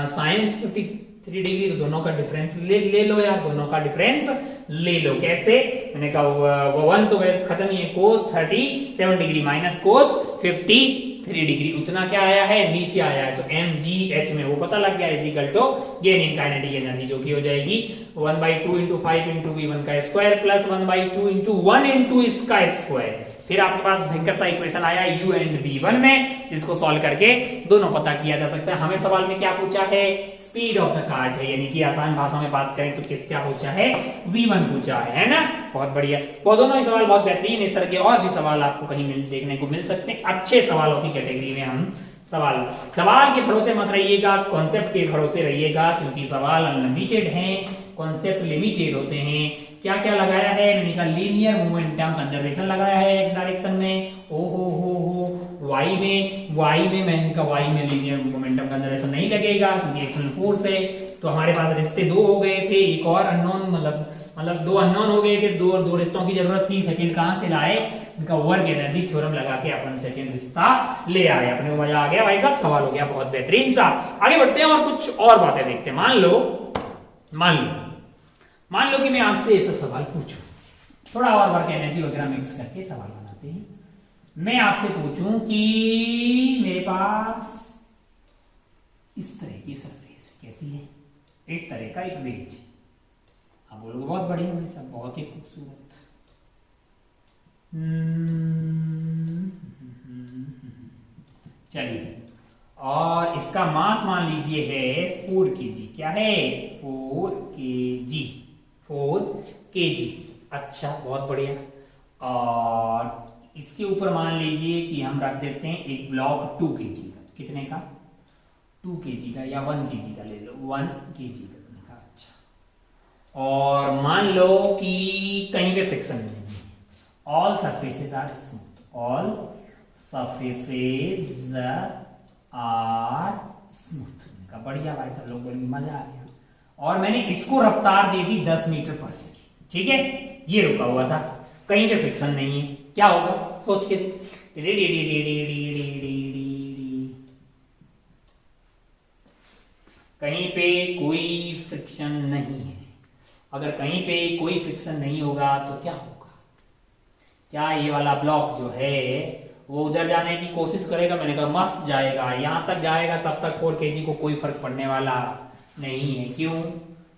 sin 53 डिग्री, तो दोनों का डिफरेंस ले लो यार, दोनों का डिफरेंस ले लो। कैसे, मैंने कहा वो 1 तो वैसे खत्म ही है, cos 37 degree minus cos 53 degree, उतना क्या आया है, नीचे आया है, तो mgh में वो पता लग गया, is equal to gain in kinetic energy, जो की हो जाएगी 1/2 into 5 into v1 का स्क्वायर प्लस 1/2 into 1 into इसका स्क्वायर। फिर आपके पास भयंकर सा इक्वेशन आया u एंड v1 में, जिसको सॉल्व करके दोनों पता किया जा सकता है। हमें सवाल में क्या पूछा है, स्पीड ऑफ द कार्ट है, यानी कि आसान भाषा में बात करें तो क्या पूछा है, v1 पूछा है ना, बहुत बढ़िया। वो दोनों ही सवाल बहुत बेहतरीन, इस तरह के और भी सवाल आपको कहीं देखने को मिल सकते हैं, अच्छे सवालों की कैटेगरी में हम सवाल के भरोसे मत रहिएगा, कॉन्सेप्ट के भरोसे रहिएगा, क्योंकि सवाल अनलिमिटेड हैं, कॉन्सेप्ट लिमिटेड होते हैं। क्या क्या लगाया है, मैंने कहा लीनियर मोमेंटम कंजर्वेशन लगाया है एक्स डायरेक्शन में, हो वाई में मैंने कहा वाई में लीनियर मोमेंटम कंजर्वेशन नहीं लगेगा क्योंकि एक्शन फोर्स है। तो हमारे पास रिश्ते दो हो गए थे, एक और अननोन मतलब मतलब दो अननोन हो गए थे, दो रिश्तों की जरूरत थी, सेकंड कहां से लाए, इनका वर्क एनर्जी थ्योरम लगा के अपन सेकंड रिश्ता ले आए। अपने को मजा आ गया भाई साहब, सवाल हो गया बहुत बेहतरीन सा। आगे बढ़ते हैं और कुछ और बातें देखते हैं। मान लो कि मैं आपसे ऐसा सवाल पूछूं, थोड़ा और वर्क एनर्जी वगैरह मिक्स करके सवाल बनाते हैं। मैं आपसे पूछूं कि मेरे पास इस तरह की सरफेस कैसी है, इस तरह का एक वेज, आप बोलोगे बहुत बढ़िया भाई साहब, बहुत ही खूबसूरत। चलिए, और इसका मास मान लीजिए है 4 kg। क्या है? 4 kg, 4 kg। अच्छा, बहुत बढ़िया। और इसके ऊपर मान लीजिए कि हम रख देते हैं एक ब्लॉक 2 kg का। कितने का? 2 kg का या 1 kg का ले लो, 1 kg का। और मान लो कि कहीं पे फ्रिक्शन नहीं है, all surfaces are smooth, all surfaces are smooth. बढ़िया भाई सब लोग, बड़ी मजा आ गया। और मैंने इसको रफ्तार दे दी 10 मीटर पर सेकेंड, ठीक है, ये रुका हुआ था, कहीं पे फ्रिक्शन नहीं है, क्या होगा सोच के? कहीं पे कोई फ्रिक्शन नहीं है। अगर कहीं पे कोई फ्रिक्शन नहीं होगा तो क्या होगा? क्या ये वाला ब्लॉक जो है वो उधर जाने की कोशिश करेगा? मैंने कहा मस्त जाएगा, यहां तक जाएगा, तब तक 4 kg को कोई फर्क पड़ने वाला नहीं है। क्यों?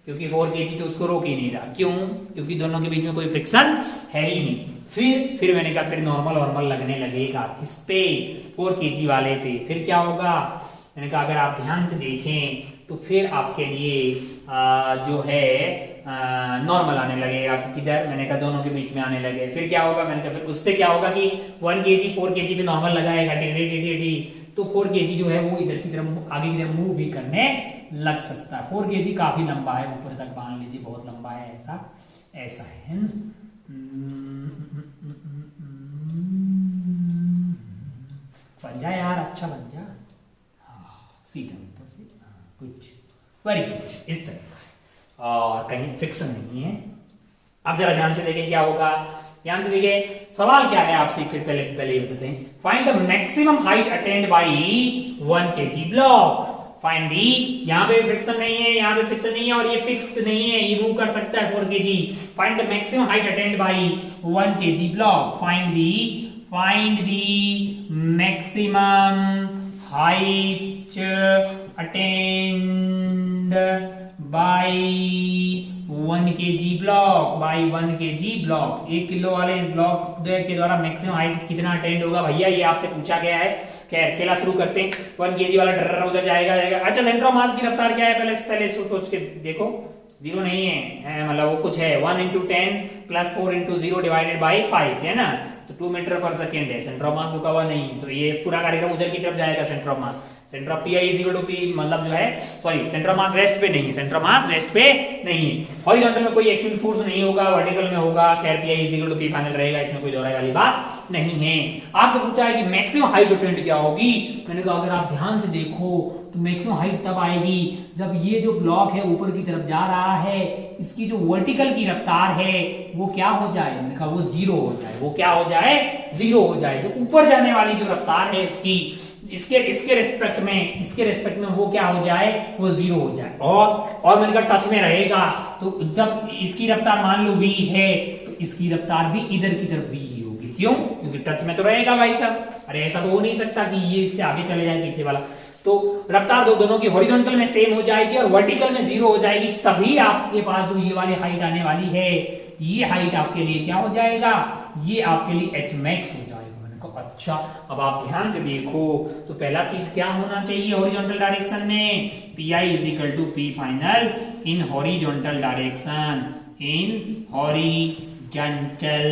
क्योंकि 4 kg तो उसको रोक ही नहीं रहा। क्यों? क्योंकि दोनों के बीच में कोई फ्रिक्शन है ही नहीं। फिर मैंने कहा फिर नॉर्मल लगने लगेगा इस पे, 4 kg वाले पे। फिर क्या होगा? मैंने कहा अगर आप ध्यान से देखें तो फिर आपके लिए जो है नॉर्मल आने लगेगा। किधर? मैंने कहा दोनों के बीच में आने लगे। फिर क्या होगा? मैंने कहा फिर उससे क्या होगा कि 1 kg 4 kg पे नॉर्मल लगाएगा, तो 4 kg जो है वो इधर की तरफ आगे की तरफ मूव भी करने लग सकता है। 4 kg काफी लंबा है, ऊपर तक मान लीजिए बहुत लंबा है, ऐसा है। बन जा यार, अच्छा बन जा, सीधा ऊपर से कुछ वेरी कुछ इस तरह, और कहीं फ्रिक्शन नहीं है। अब जरा ध्यान से देखें क्या होगा। ध्यान से देखें सवाल क्या है आपसे, फिर पहले बताते हैं। Find the maximum height attained by 1 kg block. Find दी, यहाँ पे फ्रिक्शन नहीं है, यहाँ पे फ्रिक्शन नहीं है, और ये फिक्स्ड नहीं है, ये मूव कर सकता है 4 kg। Find the maximum height attained by 1 kg block. Find the maximum height attained by 1 kg block, by 1 kg block. 1 kilo वाले इस ब्लॉक के द्वारा मैक्सिमम हाइट कितना अटेंड होगा भैया, ये आपसे पूछा गया है। खैर खेला शुरू करते हैं। 1 kg वाला डर उधर जाएगा। अच्छा, सेंटर ऑफ मास की रफ्तार क्या है? पहले सोच के देखो, 0 नहीं है, मतलब वो कुछ है 1 × 10 + 4 × 0 डिवाइडेड बाय 5 है ना, तो 2 मीटर पर सेकेंड है। सेंटर ऑफ मास रुका हुआ नहीं है, तो ये पूरा कार्यक्रम उधर की तरफ जाएगा। Centre of mass, centre of P I = P, मतलब जो है sorry centre of mass rest पे नहीं है, सेंटर ऑफ मास रेस्ट पे नहीं है। हॉरिजॉन्टल में कोई एक्शन फोर्स नहीं होगा, वर्टिकल में होगा। खैर पी आई = पी फाइनल रहेगा, इसमें कोई दोहराई वाली बात नहीं है। आपसे पूछा है कि मैक्सिमम हाइट अटेंड क्या होगी। मैंने कहा अगर आप ध्यान से देखो तो मैक्सिमम हाइट तब आएगी जब ये जो ब्लॉक है ऊपर की तरफ जा रहा है, इसकी जो वर्टिकल की रफ्तार है वो क्या हो जाए? मैंने कहा वो 0 हो जाए। वो क्या हो जाए? 0 हो जाए। जो ऊपर जाने वाली जो रफ्तार है उसकी, इसके रेस्पेक्ट में वो क्या हो जाए? वो 0 हो जाए। और मैंने कहा टच में रहेगा, तो जब इसकी रफ्तार मान लो v है तो इसकी रफ्तार भी इधर की तरफ v ही होगी। क्यों? क्योंकि टच में तो रहेगा भाई साहब। अरे ऐसा तो हो नहीं सकता कि ये इससे आगे चले जाए पीछे वाला। तो रफ्तार दोनों की हॉरिजॉन्टल में सेम हो जाएगी और वर्टिकल में 0 हो जाएगी, तभी आपके पास जो ये वाली हाइट आने वाली है, ये हाइट आपके लिए क्या हो जाएगा? ये आपके लिए h max हो जाएगा। अच्छा, अब आप ध्यान से देखो तो पहला चीज क्या होना चाहिए हॉरिजॉन्टल डायरेक्शन में? P I = P final in horizontal direction, in horizontal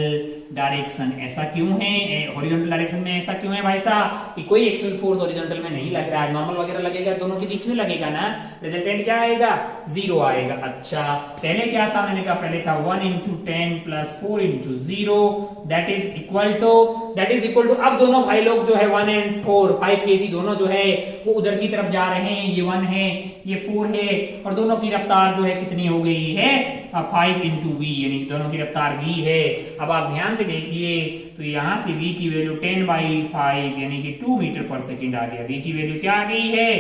direction. ऐसा क्यों है हॉरिजॉन्टल डायरेक्शन में? ऐसा क्यों है भाई साहब कि कोई एक्सियल फोर्स हॉरिजॉन्टल में नहीं लग रहा है, नॉर्मल वगैरह लगेगा, दोनों के बीच में लगेगा ना, रिजल्टेंट क्या आएगा? 0 आएगा। अच्छा, पहले क्या था? मैंने कहा पहले था 1 × 10 + 4 × 0 दैट इज इक्वल टू अब दोनों भाई लोग जो है 1 and 4 5 kg दोनों जो है वो उधर की तरफ जा रहे हैं। ये 1 है, ये 4 है, और दोनों की रफ्तार जो है कितनी हो गई है? 5 इंटू वी, यानी दोनों की रफ्तार v है। अब आप ध्यान से देखिए तो यहाँ से v की वैल्यू 10/5 यानी कि 2 मीटर पर सेकेंड आ गया। v की वैल्यू क्या आ गई है?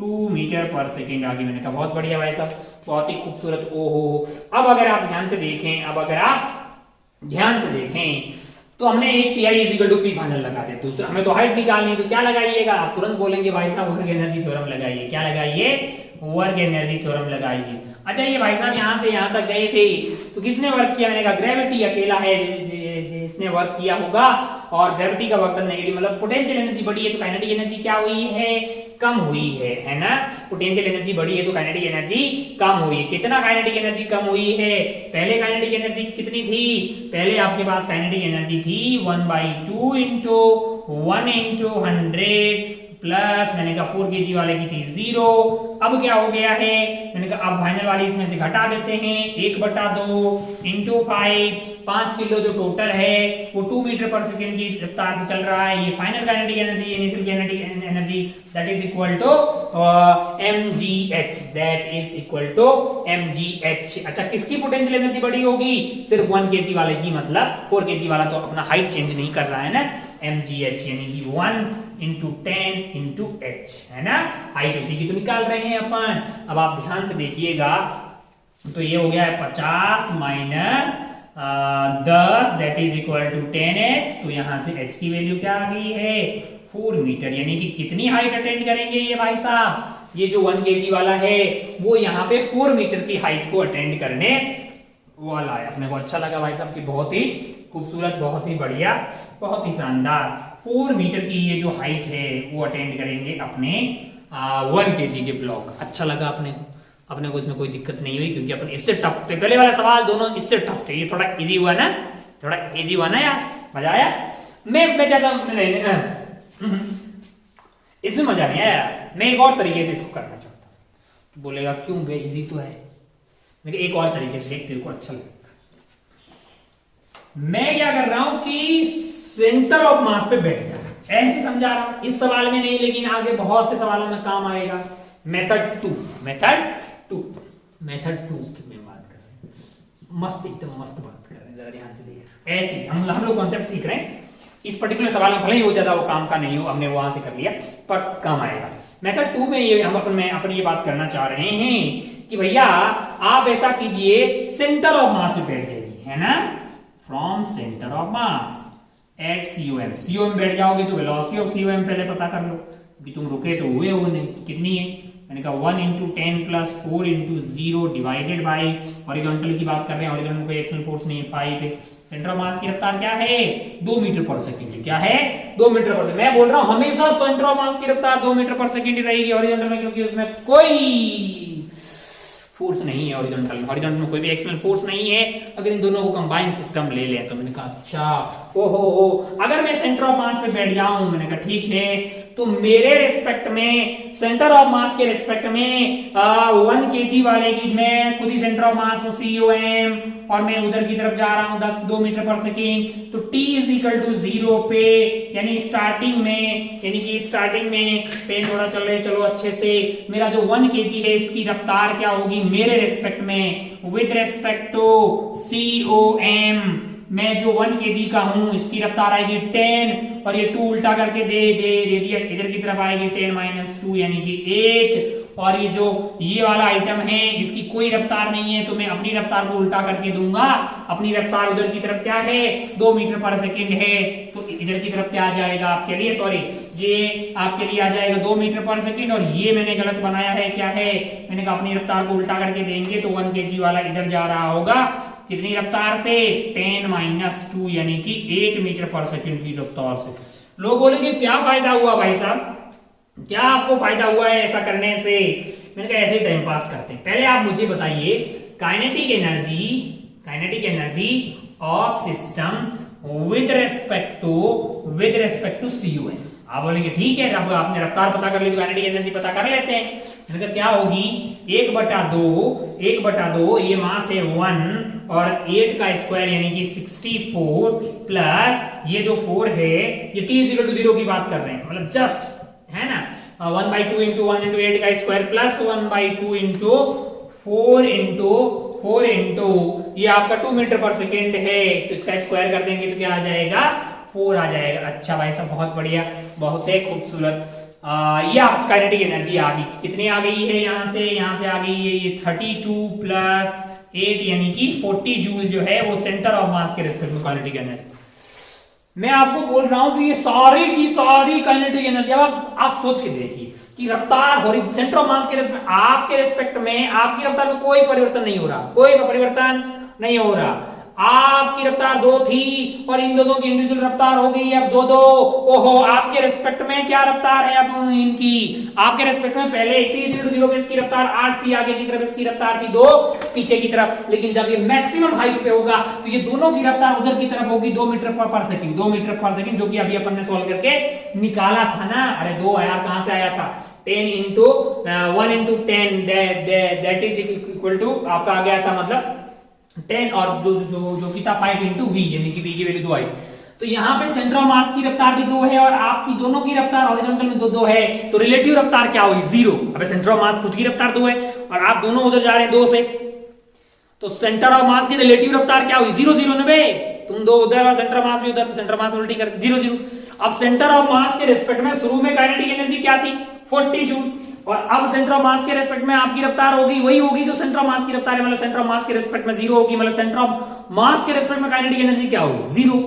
2 मीटर पर सेकेंड आ गई। मैंने कहा बहुत बढ़िया भाई साहब, बहुत ही खूबसूरत। ओहो, अब अगर आप ध्यान से देखें, अब अगर आप ध्यान से देखें तो हमने एक P I equal to P final लगा दिया। दूसरा हमें तो हाइट निकालनी है, तो क्या लगाइएगा? आप तुरंत बोलेंगे भाई साहब वर्क एनर्जी थ्योरम लगाइए। क्या लगाइए? वर्क एनर्जी थ्योरम लगाइए। अच्छा ये भाई साहब यहाँ से यहाँ तक गए थे तो किसने वर्क किया? मैंने कहा ग्रेविटी अकेला है जिसने वर्क किया होगा। और ग्रेविटी का वर्क डन नेगेटिव, मतलब पोटेंशियल एनर्जी बढ़ी है तो काइनेटिक एनर्जी क्या हुई है? कम हुई है ना। पोटेंशियल एनर्जी बढ़ी है तो काइनेटिक एनर्जी कम हुई है। कितना काइनेटिक एनर्जी कम हुई है? पहले काइनेटिक एनर्जी कितनी थी? पहले आपके पास काइनेटिक एनर्जी थी 1/2 इंटू 1 इंटू 100 प्लस मैंने कहा 4 kg वाले की थी 0। अब क्या हो गया है? मैंने कहा अब फाइनल वाली इसमें से घटा देते हैं। 1/2 इंटू 5 किलो जो टोटल है वो 2 मीटर पर सेकेंड की रफ्तार से चल रहा है। ये final kinetic energy, initial kinetic energy that is equal to mgh, that is equal to mgh। अच्छा किसकी पोटेंशियल एनर्जी बढ़ी होगी? सिर्फ 1 kg वाले की, मतलब 4 kg वाला तो अपना हाइट चेंज नहीं कर रहा है ना। mgh यानी कि 1 इंटू 10 इंटू h है ना, हाइट उसी की तो निकाल रहे हैं अपन। अब आप ध्यान से देखिएगा तो ये हो गया है 50 minus 10 that is equal to 10h। तो यहां से h की वैल्यू क्या आ गई है? 4 मीटर। यानी कि कितनी हाइट अटेंड करेंगे ये भाई साहब? ये जो 1 kg वाला है वो यहाँ पे 4 मीटर की हाइट को अटेंड करने वाला है। अपने को अच्छा लगा भाई साहब कि बहुत ही खूबसूरत, बहुत ही बढ़िया, बहुत ही शानदार 4 मीटर की ये जो हाइट है वो अटेंड करेंगे अपने 1 kg के ब्लॉक। अच्छा लगा अपने को इसमें कोई दिक्कत नहीं हुई क्योंकि अपन इससे टफ पे, पहले वाला सवाल दोनों इससे टफ थे, ये थोड़ा इजी हुआ ना, थोड़ा इजी हुआ ना यार, मजा आया? मैं ज्यादा इसमें मजा नहीं आया। मैं एक और तरीके से इसको करना चाहता हूँ। तो बोलेगा क्यों बे, इजी तो है। मैं एक और तरीके से देख, तेरे को अच्छा लगेगा। मैं क्या कर रहा हूं कि सेंटर ऑफ मास पे बैठ जा, ऐसे समझा रहा हूं। इस सवाल में नहीं, लेकिन आगे बहुत से सवालों में काम आएगा। मेथड टू की मैं बात कर रहे हैं, मस्त, एकदम मस्त बात कर रहे हैं, जरा ध्यान से देखिए। ऐसे हम लोग कॉन्सेप्ट सीख रहे हैं। इस पर्टिकुलर सवाल में भले ही हो ज्यादा वो काम का नहीं हो, हमने वहां से कर लिया, पर काम आएगा। मेथड 2 में ये हम अपन ये बात करना चाह रहे हैं कि भैया आप ऐसा कीजिए, सेंटर ऑफ मास में बैठ जाइए, है ना। From centre of mass at COM बैठ जाओगे तो वेलोसिटी ऑफ COM पहले पता कर लो कि तुम रुके तो हुए हो नहीं, कितनी है? मैंने कहा 1 into 10 plus 4 into 0 divided by horizontal की बात कर रहे हैं, हॉरिजॉन्टल में कोई एक्शनल फोर्स नहीं है, 5 है। सेंटर ऑफ मास की रफ्तार क्या है? 2 मीटर पर सेकंड। क्या है? 2 मीटर पर सेकंड। मैं बोल रहा हूं हमेशा सेंटर ऑफ मास की रफ्तार 2 मीटर पर सेकंड ही रहेगी हॉरिजॉन्टल में, क्योंकि उसमें कोई फोर्स नहीं है हॉरिजॉन्टल में कोई भी एक्सटर्नल फोर्स नहीं है। अगर इन दोनों को कंबाइन सिस्टम ले लें तो मैंने कहा अच्छा ओहो, अगर मैं सेंटर ऑफ मास पे बैठ जाऊं, मैंने कहा ठीक है, तो मेरे रिस्पेक्ट में, सेंटर ऑफ मास के रिस्पेक्ट में 1 kg वाले की मैं खुद ही सेंटर ऑफ मास हूं COM, और मैं उधर की तरफ जा रहा हूं 2 मीटर पर सेकेंड। तो T इज इक्वल टू 0 पे, यानी स्टार्टिंग में पेन थोड़ा चल रहे, चलो अच्छे से, मेरा जो 1 kg है इसकी रफ्तार क्या होगी मेरे रिस्पेक्ट में, विद रिस्पेक्ट टू COM। मैं जो 1 kg का हूं इसकी रफ्तार आएगी 10, और ये 2 उल्टा करके दे दिया, इधर की तरफ आएगी 10 माइनस 2 यानी कि 8। और ये जो ये वाला आइटम है इसकी कोई रफ्तार नहीं है, तो मैं अपनी रफ्तार को उल्टा करके दूंगा। अपनी रफ्तार उधर की तरफ क्या है? 2 मीटर पर सेकेंड है, तो इधर की तरफ क्या आ जाएगा आपके लिए? सॉरी, ये आपके लिए आ जाएगा 2 मीटर पर सेकेंड, और ये मैंने गलत बनाया है। क्या है? मैंने कहा अपनी रफ्तार को उल्टा करके देंगे तो 1 kg वाला इधर जा रहा होगा कितनी रफ्तार से? 10 माइनस 2 यानी कि 8 मीटर पर सेकेंड की रफ्तार से। लोग बोलेंगे क्या फायदा हुआ भाई साहब, क्या आपको फायदा हुआ है ऐसा करने से? मैंने कहा ऐसे ही टाइम पास करते हैं। पहले आप मुझे बताइए kinetic energy of system with respect to COM। आप बोलेंगे ठीक है, अब आपने रफ्तार पता कर ली तो काइनेटिक एनर्जी पता कर लेते हैं। मैंने कहा क्या होगी? 1/2 ये मास है 1, और 8 का स्क्वायर यानी कि 64, प्लस ये जो 4 है, ये T इक्वल टू 0 की बात कर रहे हैं, मतलब जस्ट, है ना। 1/2 इंटू 1 इंटू 8 का square plus 1/2 into 4 into 4 into ये आपका 2 मीटर पर सेकेंड है, तो इसका स्क्वायर कर देंगे तो क्या आ जाएगा 4 आ जाएगा। अच्छा भाई साहब बहुत बढ़िया, बहुत ही खूबसूरत। ये आपकी काइनेटिक एनर्जी आ गई, कितनी आ गई है यहाँ से आ गई है ये 32 प्लस 8 यानी कि 40 जूल जो है वो सेंटर ऑफ मास के रिस्पेक्ट में काइनेटिक एनर्जी। मैं आपको बोल रहा हूं कि ये सारी की सारी काइनेटिक एनर्जी, अब आप सोच के देखिए कि रफ्तार हो रही सेंटर ऑफ मास के रिस्पेक्ट, आपके रिस्पेक्ट में आपकी रफ्तार में कोई परिवर्तन नहीं हो रहा, कोई परिवर्तन नहीं हो रहा। आपकी रफ्तार 2 थी और इन दोनों की इंडिविजुअल रफ्तार हो गई अब 2-2। ओहो, आपके रिस्पेक्ट में क्या रफ्तार है अब इनकी, आपके रिस्पेक्ट में पहले t0 पे इसकी रफ्तार 8 थी, आगे की तरफ इसकी रफ्तार थी 2 पीछे की तरफ, लेकिन जब ये मैक्सिमम हाइट पे होगा तो ये दोनों की रफ्तार उधर की तरफ होगी 2 मीटर पर सेकंड, 2 मीटर पर सेकंड, जो कि अभी अपन ने सॉल्व करके निकाला था ना। अरे 2 यार कहां से आया था, 10 into 1 into 10 that is equal to आपका आ गया था मतलब 10 और जो की था 5 इंटू वी, यानी कि वी की वैल्यू 2 आई। तो यहाँ पे सेंटर ऑफ मास की रफ्तार भी 2 है और आपकी दोनों की रफ्तार हॉरिजॉन्टल में 2-2 है, तो रिलेटिव रफ्तार क्या होगी 0। अबे सेंटर ऑफ मास खुद की रफ्तार 2 है और आप दोनों उधर जा रहे हैं 2 से, तो सेंटर ऑफ मास की रिलेटिव रफ्तार क्या हुई 0-0 ना बे, तुम 2 उधर और सेंटर ऑफ मास भी उधर, सेंटर ऑफ मास उल्टी कर 0-0। अब सेंटर ऑफ मास के रिस्पेक्ट में शुरू में काइनेटिक एनर्जी क्या थी 40 जूल, और अब सेंटर ऑफ मास के रिस्पेक्ट में आपकी रफ्तार होगी वही होगी जो सेंटर ऑफ मास की रफ्तार है, मतलब सेंटर ऑफ मास के रिस्पेक्ट में 0 होगी, मतलब सेंटर ऑफ मास के रिस्पेक्ट में काइनेटिक एनर्जी क्या होगी 0,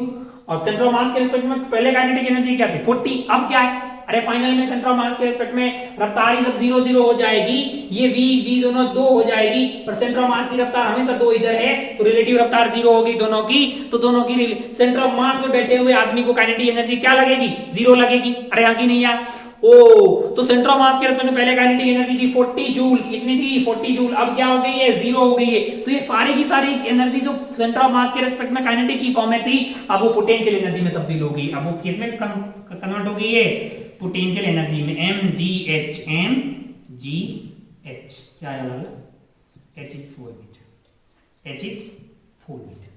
और सेंटर ऑफ मास के रिस्पेक्ट में पहले काइनेटिक एनर्जी क्या थी 40, अब क्या है, अरे फाइनल में सेंटर ऑफ मास के रिस्पेक्ट में रफ्तार ही जब 0-0 हो जाएगी, ये v दोनों 2 हो जाएगी, पर सेंटर ऑफ मास की रफ्तार हमेशा 2 इधर है, तो रिलेटिव रफ्तार 0 होगी दोनों की, तो दोनों की सेंटर ऑफ मास में बैठे हुए आदमी को काइनेटिक एनर्जी क्या लगेगी 0 लगेगी। अरे यहाँ की नहीं यार, ओ तो सेंटर ऑफ मास के रिस्पेक्ट में पहले काइनेटिक एनर्जी थी 40 जूल, कितनी थी 40 जूल, अब क्या हो गई है 0 हो गई है। तो ये सारी की सारी एनर्जी जो सेंटर ऑफ मास के रिस्पेक्ट में काइनेटिक की फॉर्म में थी, अब वो पोटेंशियल एनर्जी में तब्दील होगी, अब वो किसमें कन्वर्ट हो गई है पोटेंशियल एनर्जी में, mgh क्या है h is 4 मीटर,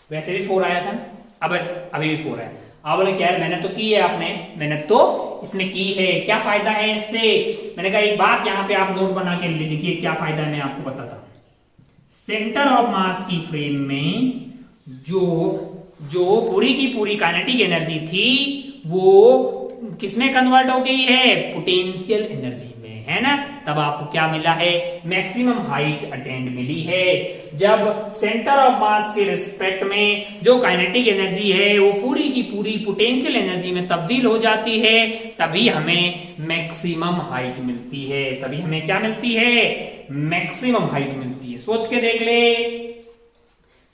वैसे भी 4 आया था ना, अब अभी भी 4 है। आप बोले क्या मेहनत तो की है आपने, मेहनत तो इसमें की है, क्या फायदा है इससे, मैंने कहा एक बात यहाँ पे आप नोट बना के लिखिए क्या फायदा है, मैं आपको बताता हूं। सेंटर ऑफ मास की फ्रेम में जो पूरी की पूरी काइनेटिक एनर्जी थी वो किसमें कन्वर्ट हो गई है पोटेंशियल एनर्जी में, है ना। तब आपको क्या मिला है मैक्सिमम हाइट अटेंड मिली है, जब सेंटर ऑफ मास के रिस्पेक्ट में जो काइनेटिक एनर्जी है वो पूरी की पूरी पोटेंशियल एनर्जी में तब्दील हो जाती है, तभी हमें मैक्सिमम हाइट मिलती है, तभी हमें क्या मिलती है मैक्सिमम हाइट मिलती है। सोच के देख ले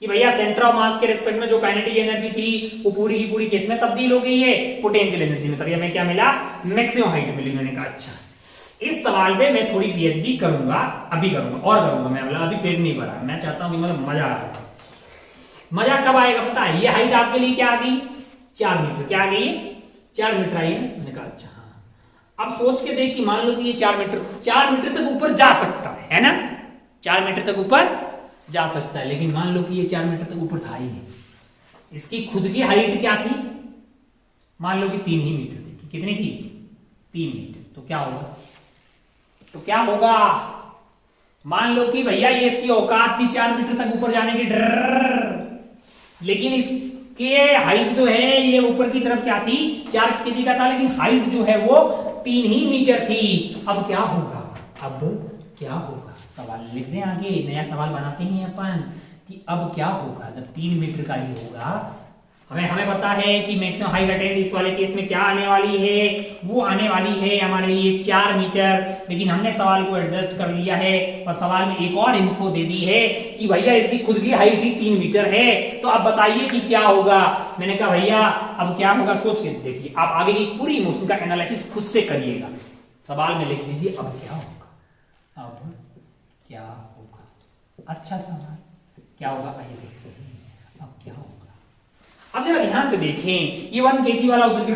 कि भैया सेंटर ऑफ मास के रिस्पेक्ट में जो काइनेटिक एनर्जी थी वो पूरी की पूरी किस में तब्दील हो गई है पोटेंशियल एनर्जी में, तभी हमें क्या मिला मैक्सिमम हाइट मिली। मैंने कहा अच्छा इस सवाल पे मैं थोड़ी पीएचडी करूंगा, अभी करूंगा और करूंगा, मैं बोला अभी पेट नहीं भरा, मैं चाहता हूं कि मतलब मजा आ जाए। मजा कब आएगा पता है, ये हाइट आपके लिए क्या आ गई 4 मीटर, क्या आ गई 4 मीटर आई है। मैंने कहा अच्छा हाँ, अब सोच के देख कि मान लो कि ये 4 मीटर तक ऊपर जा सकता है ना, 4 मीटर तक ऊपर जा सकता है, लेकिन मान लो कि ये 4 मीटर तक ऊपर था ही नहीं, इसकी खुद की हाइट क्या थी मान लो कि 3 ही मीटर थी, कितनी थी 3 मीटर, तो क्या होगा मान लो कि भैया ये इसकी औकात थी 4 मीटर तक ऊपर जाने की लेकिन इसके हाइट जो है ये ऊपर की तरफ क्या थी 4 केजी का था, लेकिन हाइट जो है वो 3 ही मीटर थी। अब क्या होगा सवाल लिख दें आगे, नया सवाल बनाते हैं अपन कि अब क्या होगा जब 3 मीटर का ही होगा। हमें पता है कि मैक्सिमम हाइट अटेंड इस वाले केस में क्या आने वाली है, वो आने वाली है हमारे लिए 4 मीटर, लेकिन हमने सवाल को एडजस्ट कर लिया है और सवाल में एक और इन्फो दे दी है कि भैया इसकी खुद की हाइट ही 3 मीटर है, तो अब बताइए कि क्या होगा। मैंने कहा भैया अब क्या होगा सोच के देखिए, आप आगे की पूरी इमोशन का एनालिसिस खुद से करिएगा, सवाल में लिख दीजिए अब क्या होगा। अच्छा सवाल क्या होगा, आइए देखते हैं अब क्या होगा। अब जरा ध्यान से देखें, ये 1 kg वाला उधर की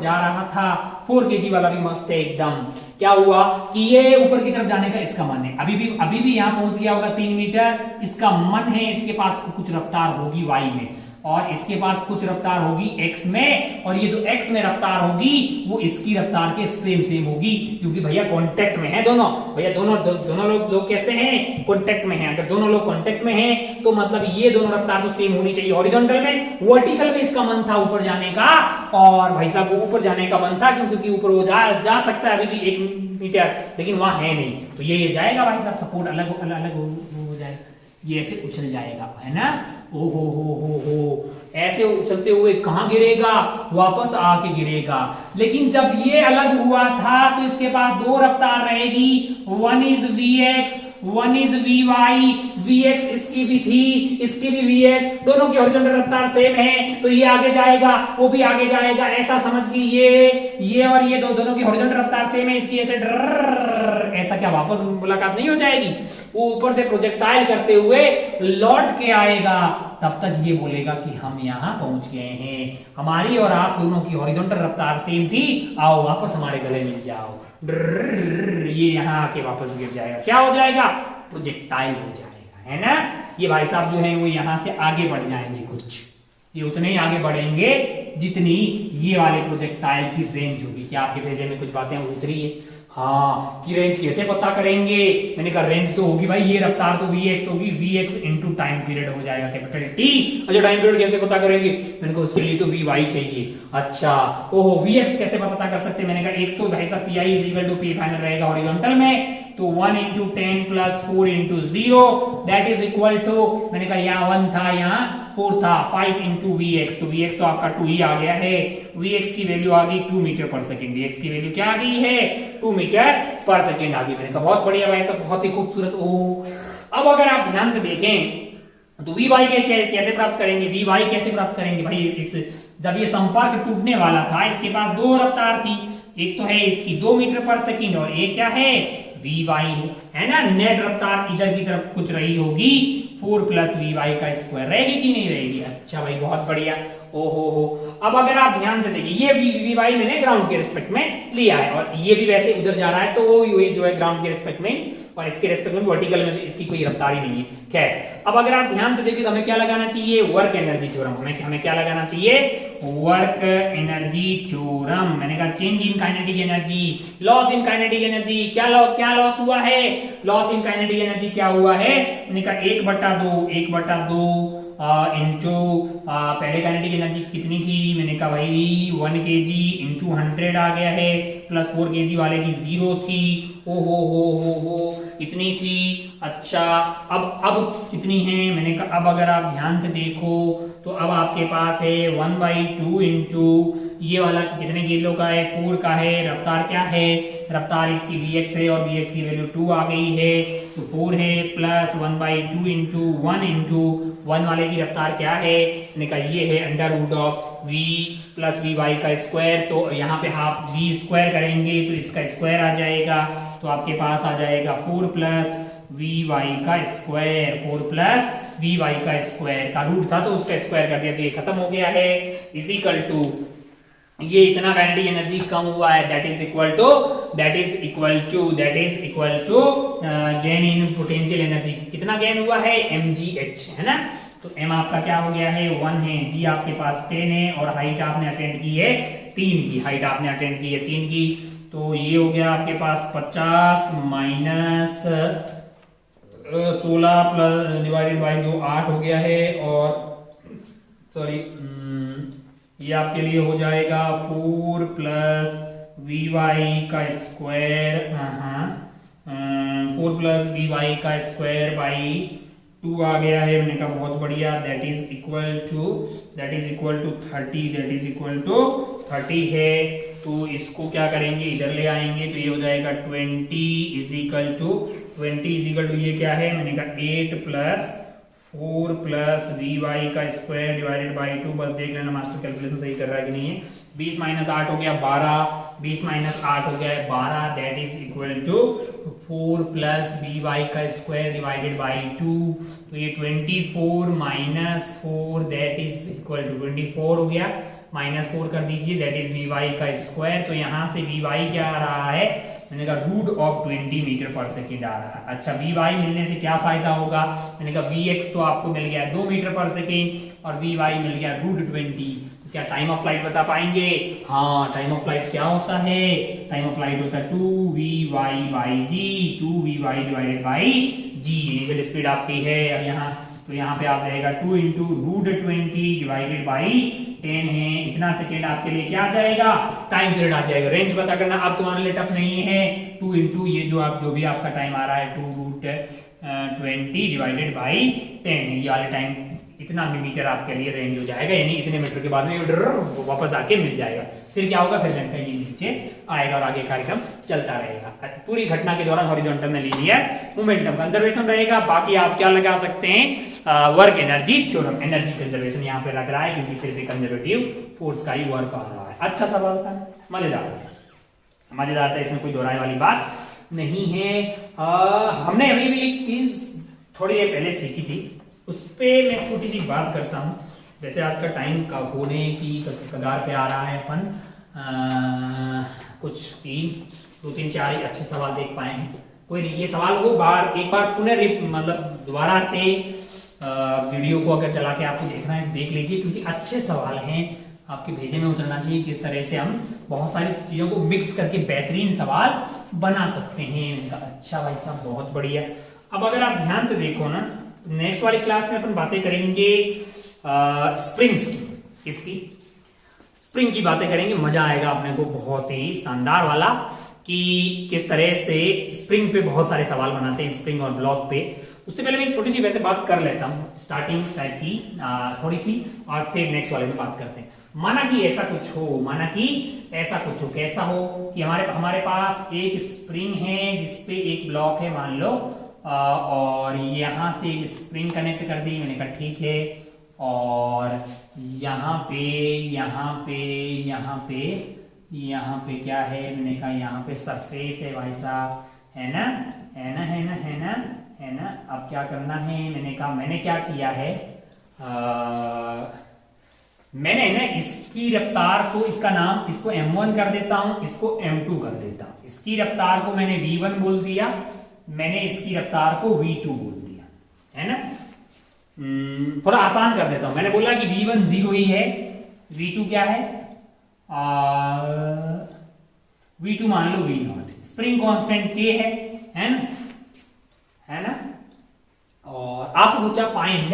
जा रहा था, 4 kg वाला भी मस्त है एकदम। क्या हुआ कि ये ऊपर की तरफ जाने का इसका मन है, अभी भी यहाँ पहुंच गया होगा 3 मीटर, इसका मन है, इसके पास कुछ रफ्तार होगी y में, और इसके पास कुछ रफ्तार होगी x में, और ये जो x में रफ्तार होगी वो इसकी रफ्तार के सेम होगी, क्योंकि भैया कांटेक्ट में है दोनों। भैया दोनों लोग कैसे हैं? कांटेक्ट में हैं। अगर दोनों लोग कांटेक्ट में हैं तो मतलब ये दोनों रफ्तार तो सेम होनी चाहिए हॉरिजॉन्टल में। वर्टिकल में इसका मन था ऊपर जाने का, और भाई साहब वो ऊपर जाने का मन था क्योंकि ऊपर वो जा सकता है अभी भी 1 मीटर, लेकिन वहां है नहीं, तो ये जाएगा भाई साहब, सपोर्ट अलग हो जाएगा, ये ऐसे उछल जाएगा, है ना। ओ हो ऐसे उछलते हुए कहां गिरेगा? वापस आके गिरेगा। लेकिन जब ये अलग हुआ था तो इसके पास दो रफ्तार रहेगी, one is vx, one is vy। vx इसकी भी थी, इसकी भी vx, दोनों की हॉरिजॉन्टल रफ्तार सेम है, तो ये आगे जाएगा, वो भी आगे जाएगा। ऐसा समझ कि ये और ये दोनों की हॉरिजॉन्टल रफ्तार सेम है, इसकी ऐसे ऐसा क्या वापस मुलाकात नहीं हो जाएगी? वो ऊपर से प्रोजेक्टाइल करते हुए लौट के आएगा, तब तक ये बोलेगा कि हम यहाँ पहुंच गए हैं, हमारी और आप दोनों की हॉरिजॉन्टल रफ्तार सेम थी, आओ वापस हमारे गले मिल जाओ। ये यहाँ आके वापस गिर जाएगा, क्या हो जाएगा? प्रोजेक्टाइल हो जाएगा, है ना। ये भाई साहब जो है वो यहाँ से आगे बढ़ जाएंगे, कुछ ये उतने ही आगे बढ़ेंगे जितनी ये वाले प्रोजेक्टाइल की रेंज होगी। क्या आपके भेजे में कुछ बातें उतरी है? हाँ, कि रेंज कैसे पता करेंगे? मैंने कहा रेंज तो होगी भाई, ये रफ्तार तो vx होगी, vx इनटू टाइम पीरियड हो जाएगा कैपिटल T। अच्छा, टाइम पीरियड कैसे पता करेंगे? मैंने कहा उसके लिए तो vy चाहिए। अच्छा, ओहो, vx कैसे पता कर सकते हैं? मैंने कहा एक तो भाई साहब pi is equal to p final रहेगा हॉरिजॉन्टल में, तो 1 into 10 plus 4 into 0 that is equal to, मैंने कहा यहाँ 1 था यहाँ 4 था, 5 इंटू vx, तो vx तो आपका 2 ही आ गया है। vx की वैल्यू आ गई 2 मीटर पर सेकेंड, vx की वैल्यू क्या आ गई है? 2 मीटर पर सेकेंड आ गई। मैंने कहा बहुत बढ़िया भाई साहब, बहुत ही खूबसूरत। ओ, अब अगर आप ध्यान से देखें तो vy कैसे प्राप्त करेंगे? vy कैसे प्राप्त करेंगे भाई? जब ये संपर्क टूटने वाला था, इसके पास दो रफ्तार थी, एक तो है इसकी 2 मीटर पर सेकेंड और एक क्या है? vy है ना। नेट रफ्तार इधर की तरफ कुछ रही होगी, 4 प्लस vy का स्क्वायर रहेगी कि नहीं रहेगी? अच्छा भाई, बहुत बढ़िया। ओहो, अब अगर आप ध्यान से देखिए, ये vy मैंने ग्राउंड के रिस्पेक्ट में लिया है, और ये भी वैसे उधर जा रहा है, तो वो वही जो है ग्राउंड के रिस्पेक्ट में, और इसके रिस्पेक्ट में वर्टिकल में तो इसकी कोई रफ्तार ही नहीं है। खैर, अब अगर आप ध्यान से देखिए तो हमें क्या लगाना चाहिए? Work energy theorem. हमें क्या लगाना चाहिए? Work energy theorem. मैंने कहा change in kinetic energy, loss in kinetic energy. क्या लॉस हुआ है? लॉस इन काइनेटिक एनर्जी क्या हुआ है? मैंने कहा 1/2 इंटू पहले काइनेटिक एनर्जी कितनी थी? मैंने कहा भाई 1 kg इंटू 100 आ गया है, प्लस 4 kg वाले की 0 थी। हो इतनी थी। अच्छा, अब कितनी है? मैंने कहा अब अगर आप ध्यान से देखो तो अब आपके पास है 1/2 इंटू ये वाला कितने किलो का है? 4 का है। रफ्तार क्या है? रफ्तार इसकी vx है, और vx की वैल्यू 2 आ गई है, तो 4 है प्लस 1/2 इंटू 1 वाले की रफ्तार क्या है? मैंने कहा ये है √v प्लस vy का स्क्वायर। तो यहाँ पे आप v स्क्वायर करेंगे तो इसका स्क्वायर आ जाएगा, तो आपके पास आ जाएगा 4 प्लस vy का स्क्वायर। 4 प्लस vy का स्क्वायर का रूट था तो उसका स्क्वायर कर दिया, तो ये खत्म हो गया है। इजिकल टू ये इतना काइनेटिक एनर्जी कम हुआ है, that is equal to gain in potential energy. कितना गेन हुआ है? mgh, है ना। तो m आपका क्या हो गया है? 1 है, g आपके पास 10 है, और हाइट आपने अटेंड की है 3 की, हाइट आपने अटेंड की है 3 की, तो ये हो गया आपके पास 50 माइनस 16 प्लस डिवाइडेड बाई 2 8 हो गया है, और सॉरी ये आपके लिए हो जाएगा 4 प्लस vy का स्क्वायर, 4 प्लस vy का स्क्वायर बाई 2 आ गया है। मैंने कहा बहुत बढ़िया, दैट इज इक्वल टू 30 है। तो इसको क्या करेंगे? इधर ले आएंगे, तो ये हो जाएगा 20 इजिकल टू ये क्या है? मैंने कहा 8 प्लस 4 प्लस vy का स्क्वायर डिवाइडेड बाई 2। बस देख लेना मास्टर कैलकुलेशन सही कर रहा है कि नहीं है। 20 माइनस 8 हो गया 12, 20 माइनस 8 हो गया है 12, that is equal to 4 plus vy का स्क्वायर डिवाइडेड बाई 2। तो ये 24 minus 4 that is equal to 24 हो गया, -4 कर दीजिए, दैट इज वी का स्क्वायर। तो यहाँ से वी क्या आ रहा है, मैंने कहा √20 मीटर पर सेकेंड आ रहा है। अच्छा वी मिलने से क्या फायदा होगा, मैंने कहा वी तो आपको मिल गया 2 मीटर पर सेकेंड और वी मिल गया √20। तो क्या टाइम ऑफ फ्लाइट बता पाएंगे? हाँ, टाइम ऑफ फ्लाइट क्या होता है, टाइम ऑफ फ्लाइट होता है 2v/g, 2v divided by G. Initial speed आपकी है। अब यहाँ तो यहाँ पे आप रहेगा 2 इंटू √20 डिवाइडेड बाई 10 है, इतना सेकेंड आपके लिए क्या आ जाएगा, टाइम पीरियड आ जाएगा। रेंज पता करना अब तुम्हारे लिए टफ नहीं है। 2 इंटू ये जो भी आपका टाइम आ रहा है 2√20 डिवाइडेड बाई 10, ये वाले टाइम इतना मीटर आपके लिए रेंज हो जाएगा, यानी इतने मीटर के बाद में वापस आके मिल जाएगा। फिर क्या होगा, फिर घंटा ये नीचे आएगा और आगे कार्यक्रम चलता रहेगा। पूरी घटना के दौरान हॉरिजॉन्टल में लीनियर मोमेंटम कंजर्वेशन रहेगा। बाकी आप क्या लगा सकते हैं, work energy theorem, energy conservation यहाँ पे लग रहा है क्योंकि सिर्फ एक कंजर्वेटिव फोर्स का ही वर्क आ रहा है। अच्छा सवाल था, मजेदार था, इसमें कोई दोहराने वाली बात नहीं है। हमने अभी भी एक चीज थोड़ी देर पहले सीखी थी, उस पे मैं छोटी सी बात करता हूँ। जैसे आज का टाइम का होने की कगार पे आ रहा है, अपन कुछ 2 3 4 ही अच्छे सवाल देख पाए हैं। कोई नहीं, ये सवाल को एक बार पुनः मतलब दोबारा से वीडियो को अगर चला के आपको देखना है देख लीजिए, क्योंकि अच्छे सवाल हैं, आपके भेजे में उतरना चाहिए। किस तरह से हम बहुत सारी चीजों को मिक्स करके बेहतरीन सवाल बना सकते हैं। अच्छा भाई साहब, बहुत बढ़िया। अब अगर आप ध्यान से देखो ना, नेक्स्ट वाली क्लास में अपन बातें करेंगे स्प्रिंग्स की, इसकी स्प्रिंग की बातें करेंगे। मजा आएगा अपने को, बहुत ही शानदार वाला, कि किस तरह से स्प्रिंग पे बहुत सारे सवाल बनाते हैं, स्प्रिंग और ब्लॉक पे। उससे पहले मैं छोटी सी वैसे बात कर लेता हूँ स्टार्टिंग टाइप की थोड़ी सी, और फिर नेक्स्ट वाले में बात करते हैं। माना कि ऐसा कुछ हो, कैसा हो कि हमारे पास एक स्प्रिंग है जिसपे एक ब्लॉक है मान लो, और यहां से स्प्रिंग कनेक्ट कर दी, मैंने कहा ठीक है, और यहाँ पे क्या है, मैंने कहा यहाँ पे सरफेस है भाई साहब, है ना। अब क्या करना है, मैंने क्या किया है, मैंने ना इसकी रफ्तार को, इसका नाम, इसको m1 कर देता हूं, इसको m2 कर देता हूं। इसकी रफ्तार को मैंने v1 बोल दिया, मैंने इसकी रफ्तार को v2 बोल दिया, है ना। थोड़ा आसान कर देता हूं, मैंने बोला कि v1 0 ही है, v2 क्या है, v2 मान लो v0, स्प्रिंग कांस्टेंट k है ना। और आपसे पूछा फाइंड,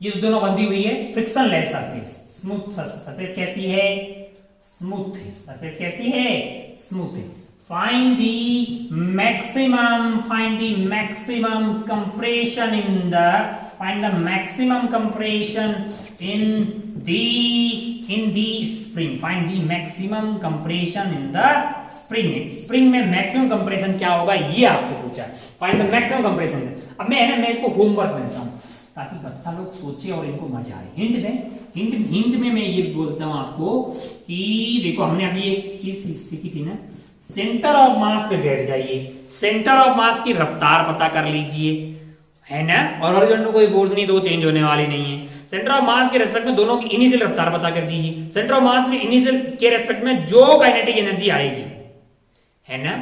ये दोनों बंधी हुई है friction less surface, smooth surface कैसी है, स्मूथ सरफेस कैसी है, स्मूथ है। Find the maximum compression in the spring, find the maximum compression in the spring में मैक्सिमम कंप्रेशन क्या होगा, ये आपसे पूछा। Find the maximum compression. अब मैं इसको होमवर्क देता हूं ताकि बच्चा लोग सोचे और इनको मजा आए। हिंट दें, हिंट में मैं ये बोलता हूं आपको कि देखो, हमने अभी एक चीज सीखी थी ना, सेंटर ऑफ मास पे बैठ जाइए, सेंटर ऑफ मास की रफ्तार पता कर लीजिए, है ना। और हॉरिजॉन्टल कोई फोर्स नहीं तो वो चेंज होने वाली नहीं है। सेंटर ऑफ मास के रेस्पेक्ट में दोनों की इनिशियल रफ्तार पता कर दीजिए। सेंटर ऑफ मास में इनिशियल के रेस्पेक्ट में जो काइनेटिक एनर्जी आएगी, है ना,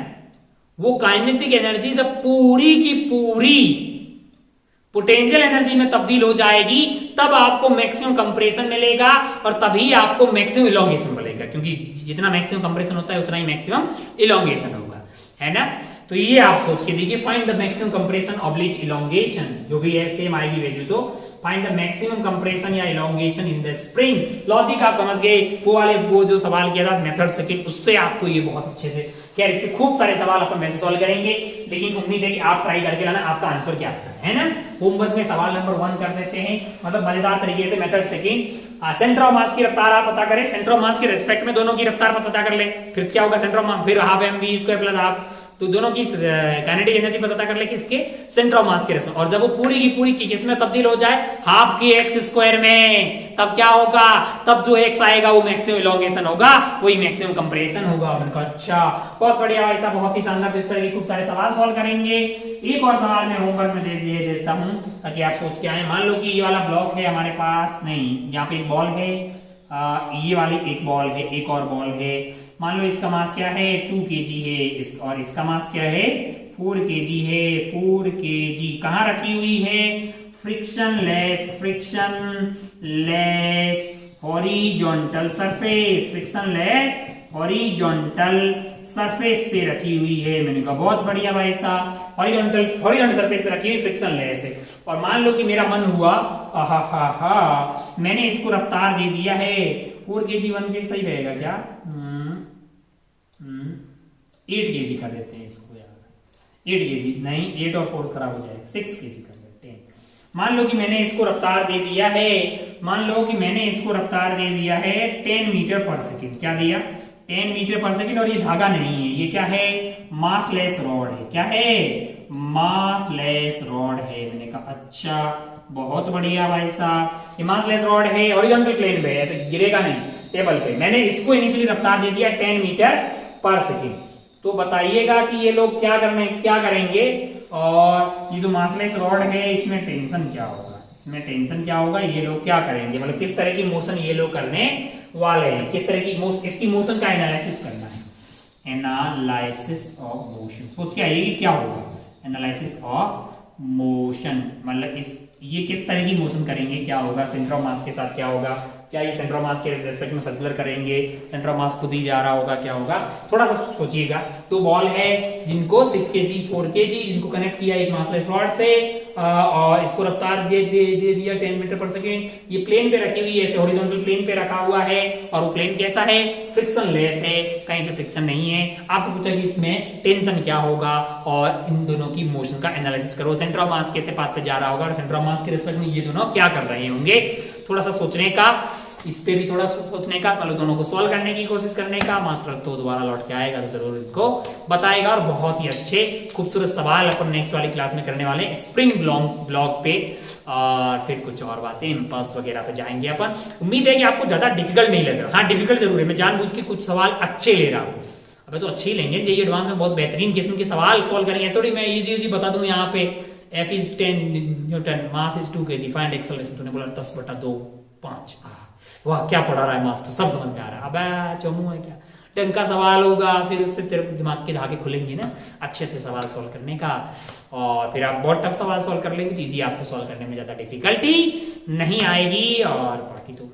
वो काइनेटिक एनर्जी से पूरी की पूरी पोटेंशियल एनर्जी में तब्दील हो जाएगी, तब आपको मैक्सिमम कंप्रेशन मिलेगा और तभी आपको मैक्सिमम इलोंगेशन मिलेगा, क्योंकि जितना मैक्सिमम कंप्रेशन होता है उतना ही मैक्सिमम इलोंगेशन होगा, है ना। तो ये आप सोच के देखिए, find the maximum compression oblique elongation, जो भी है सेम आएगी वैल्यू। तो फाइंड द मैक्सिमम कंप्रेशन या elongation in the spring. Logic आप समझ गए, वो जो सवाल किया था मेथड सेकंड, उससे आपको ये बहुत अच्छे से खैर इसके खूब सारे सवाल अपन वैसे सॉल्व करेंगे, लेकिन उम्मीद है कि आप ट्राई करके लाना आपका आंसर क्या आता है ना। होमवर्क में सवाल नंबर 1 कर देते हैं, मतलब मजेदार तरीके से method second. Centre of mass की रफ्तार आप पता करें, सेंटर ऑफ मास के रेस्पेक्ट में दोनों की रफ्तार पता कर ले, फिर क्या होगा, सेंटर ऑफ मास फिर हाफ mv² प्लस हाफ, तो दोनों की काइनेटिक एनर्जी पता कर ले किसके, सेंटर ऑफ मास के रेस्पेक्ट। और जब वो पूरी की पूरी किसमें तब्दील हो जाए, हाफ की x² में, तब क्या होगा, तब जो x आएगा वो मैक्सिमम इलोंगेशन होगा, वही मैक्सिमम कंप्रेशन होगा। उनका अच्छा, बहुत बढ़िया भाई साहब, बहुत ही शानदार। इस तरह के खूब सारे सवाल सॉल्व करेंगे। एक और सवाल मैं होमवर्क में दे देता हूं ताकि आप सोच के आए। मान लो कि ये वाला ब्लॉक है हमारे पास, नहीं, यहाँ पे एक बॉल है, ये वाली एक बॉल है, एक और बॉल है, मान लो इसका मास क्या है 2 kg है, और इसका मास क्या है 4 kg है। 4 kg कहाँ रखी हुई है, friction less horizontal surface, friction less horizontal surface पे रखी हुई है। मैंने कहा बहुत बढ़िया भाई साहब, हॉरिजॉन्टल सरफेस पे रखी हुई फ्रिक्शन लेस है। और मान लो कि मेरा मन हुआ मैंने इसको रफ्तार दे दिया है 4 kg 1 kg सही रहेगा क्या, 8 kg कर देते हैं इसको यार, 8 kg नहीं, 8 और 4 खराब हो जाएगा, 6 kg कर देते हैं। मान लो कि मैंने इसको रफ्तार दे दिया है, मान लो कि मैंने इसको रफ्तार दे दिया है 10 मीटर पर सेकेंड, क्या दिया 10 मीटर पर सेकेंड, और ये धागा नहीं है, ये क्या है मासलेस रॉड है, क्या है मासलेस रॉड है। मैंने कहा अच्छा बहुत बढ़िया भाई साहब, ये मासलेस रॉड है, हॉरिजॉन्टल प्लेन पे ऐसे गिरेगा नहीं टेबल पे। मैंने इसको इनिशियली रफ्तार दे दिया 10 मीटर पर सेकेंड। तो बताइएगा कि ये लोग क्या करेंगे, और ये जो मासलेस रॉड है इसमें टेंशन क्या होगा, इसमें टेंशन क्या होगा, ये लोग क्या करेंगे, मतलब किस तरह की मोशन ये लोग करने वाले हैं, किस तरह की इसकी मोशन का एनालिसिस करना है, एनालिसिस ऑफ मोशन। सोच के आइए कि क्या होगा, एनालिसिस ऑफ मोशन, मतलब ये किस तरह की मोशन करेंगे, क्या होगा, सेंटर ऑफ मास के साथ क्या होगा, क्या ये सेंटर ऑफ मास के रेस्पेक्ट में सर्कुलर करेंगे, सेंटर ऑफ मास खुद ही जा रहा होगा, क्या होगा, थोड़ा सा सोचिएगा। तो बॉल है जिनको 6 kg 4 kg जिनको कनेक्ट किया एक मासलेस रॉड से, और इसको रफ्तार दे दिया 10 मीटर पर सेकेंड, ये प्लेन पे रखी हुई है, ऐसे हॉरिजॉन्टल प्लेन पे रखा हुआ है, और वो प्लेन कैसा है फ्रिक्शन लेस है, कहीं पे फ्रिक्शन नहीं है। आपसे पूछा कि इसमें टेंशन क्या होगा, और इन दोनों की मोशन का एनालिसिस करो, सेंटर ऑफ मास कैसे पाथ पे जा रहा होगा, और सेंटर ऑफ मास के रिस्पेक्ट में ये दोनों क्या कर रहे होंगे। थोड़ा सा सोचने का, इस पे भी थोड़ा सोचने का, मतलब दोनों को सॉल्व करने की कोशिश करने का। मास्टर तो दोबारा लौट के आएगा तो जरूर इनको बताएगा, और बहुत ही अच्छे खूबसूरत सवाल अपन नेक्स्ट वाली क्लास में करने वाले स्प्रिंग ब्लॉक पे, और फिर कुछ और बातें इम्पल्स वगैरह पे जाएंगे अपन। उम्मीद है कि आपको ज्यादा डिफिकल्ट नहीं लग रहा, हाँ डिफिकल्ट जरूर है, मैं जानबूझ के कुछ सवाल अच्छे ले रहा हूँ, अबे तो अच्छे ही लेंगे, जेईई एडवांस में बहुत बेहतरीन किस्म के सवाल सॉल्व करेंगे, थोड़ी मैं इजी बता दूं। यहाँ पे F is 10 Newton, mass is 2 kg, find acceleration, तूने बोला 10/2 5, वाह क्या पढ़ा रहा है मास्टर, सब समझ में आ रहा है, अबे चमू है क्या, ढंग का सवाल होगा, फिर उससे तेरे दिमाग के धागे खुलेंगे ना अच्छे सवाल सॉल्व करने का, और फिर आप बहुत टफ सवाल सॉल्व कर लेंगे तो इजी आपको सॉल्व करने में ज्यादा डिफिकल्टी नहीं आएगी। और बाकी तो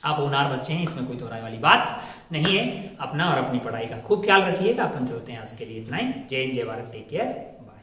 आप होनहार बच्चे हैं, इसमें कोई दोहराई वाली बात नहीं है। अपना और अपनी पढ़ाई का खूब ख्याल रखिएगा। अपन चलते हैं आज के लिए इतना ही। जय हिंद, जय भारत, टेक केयर, बाय।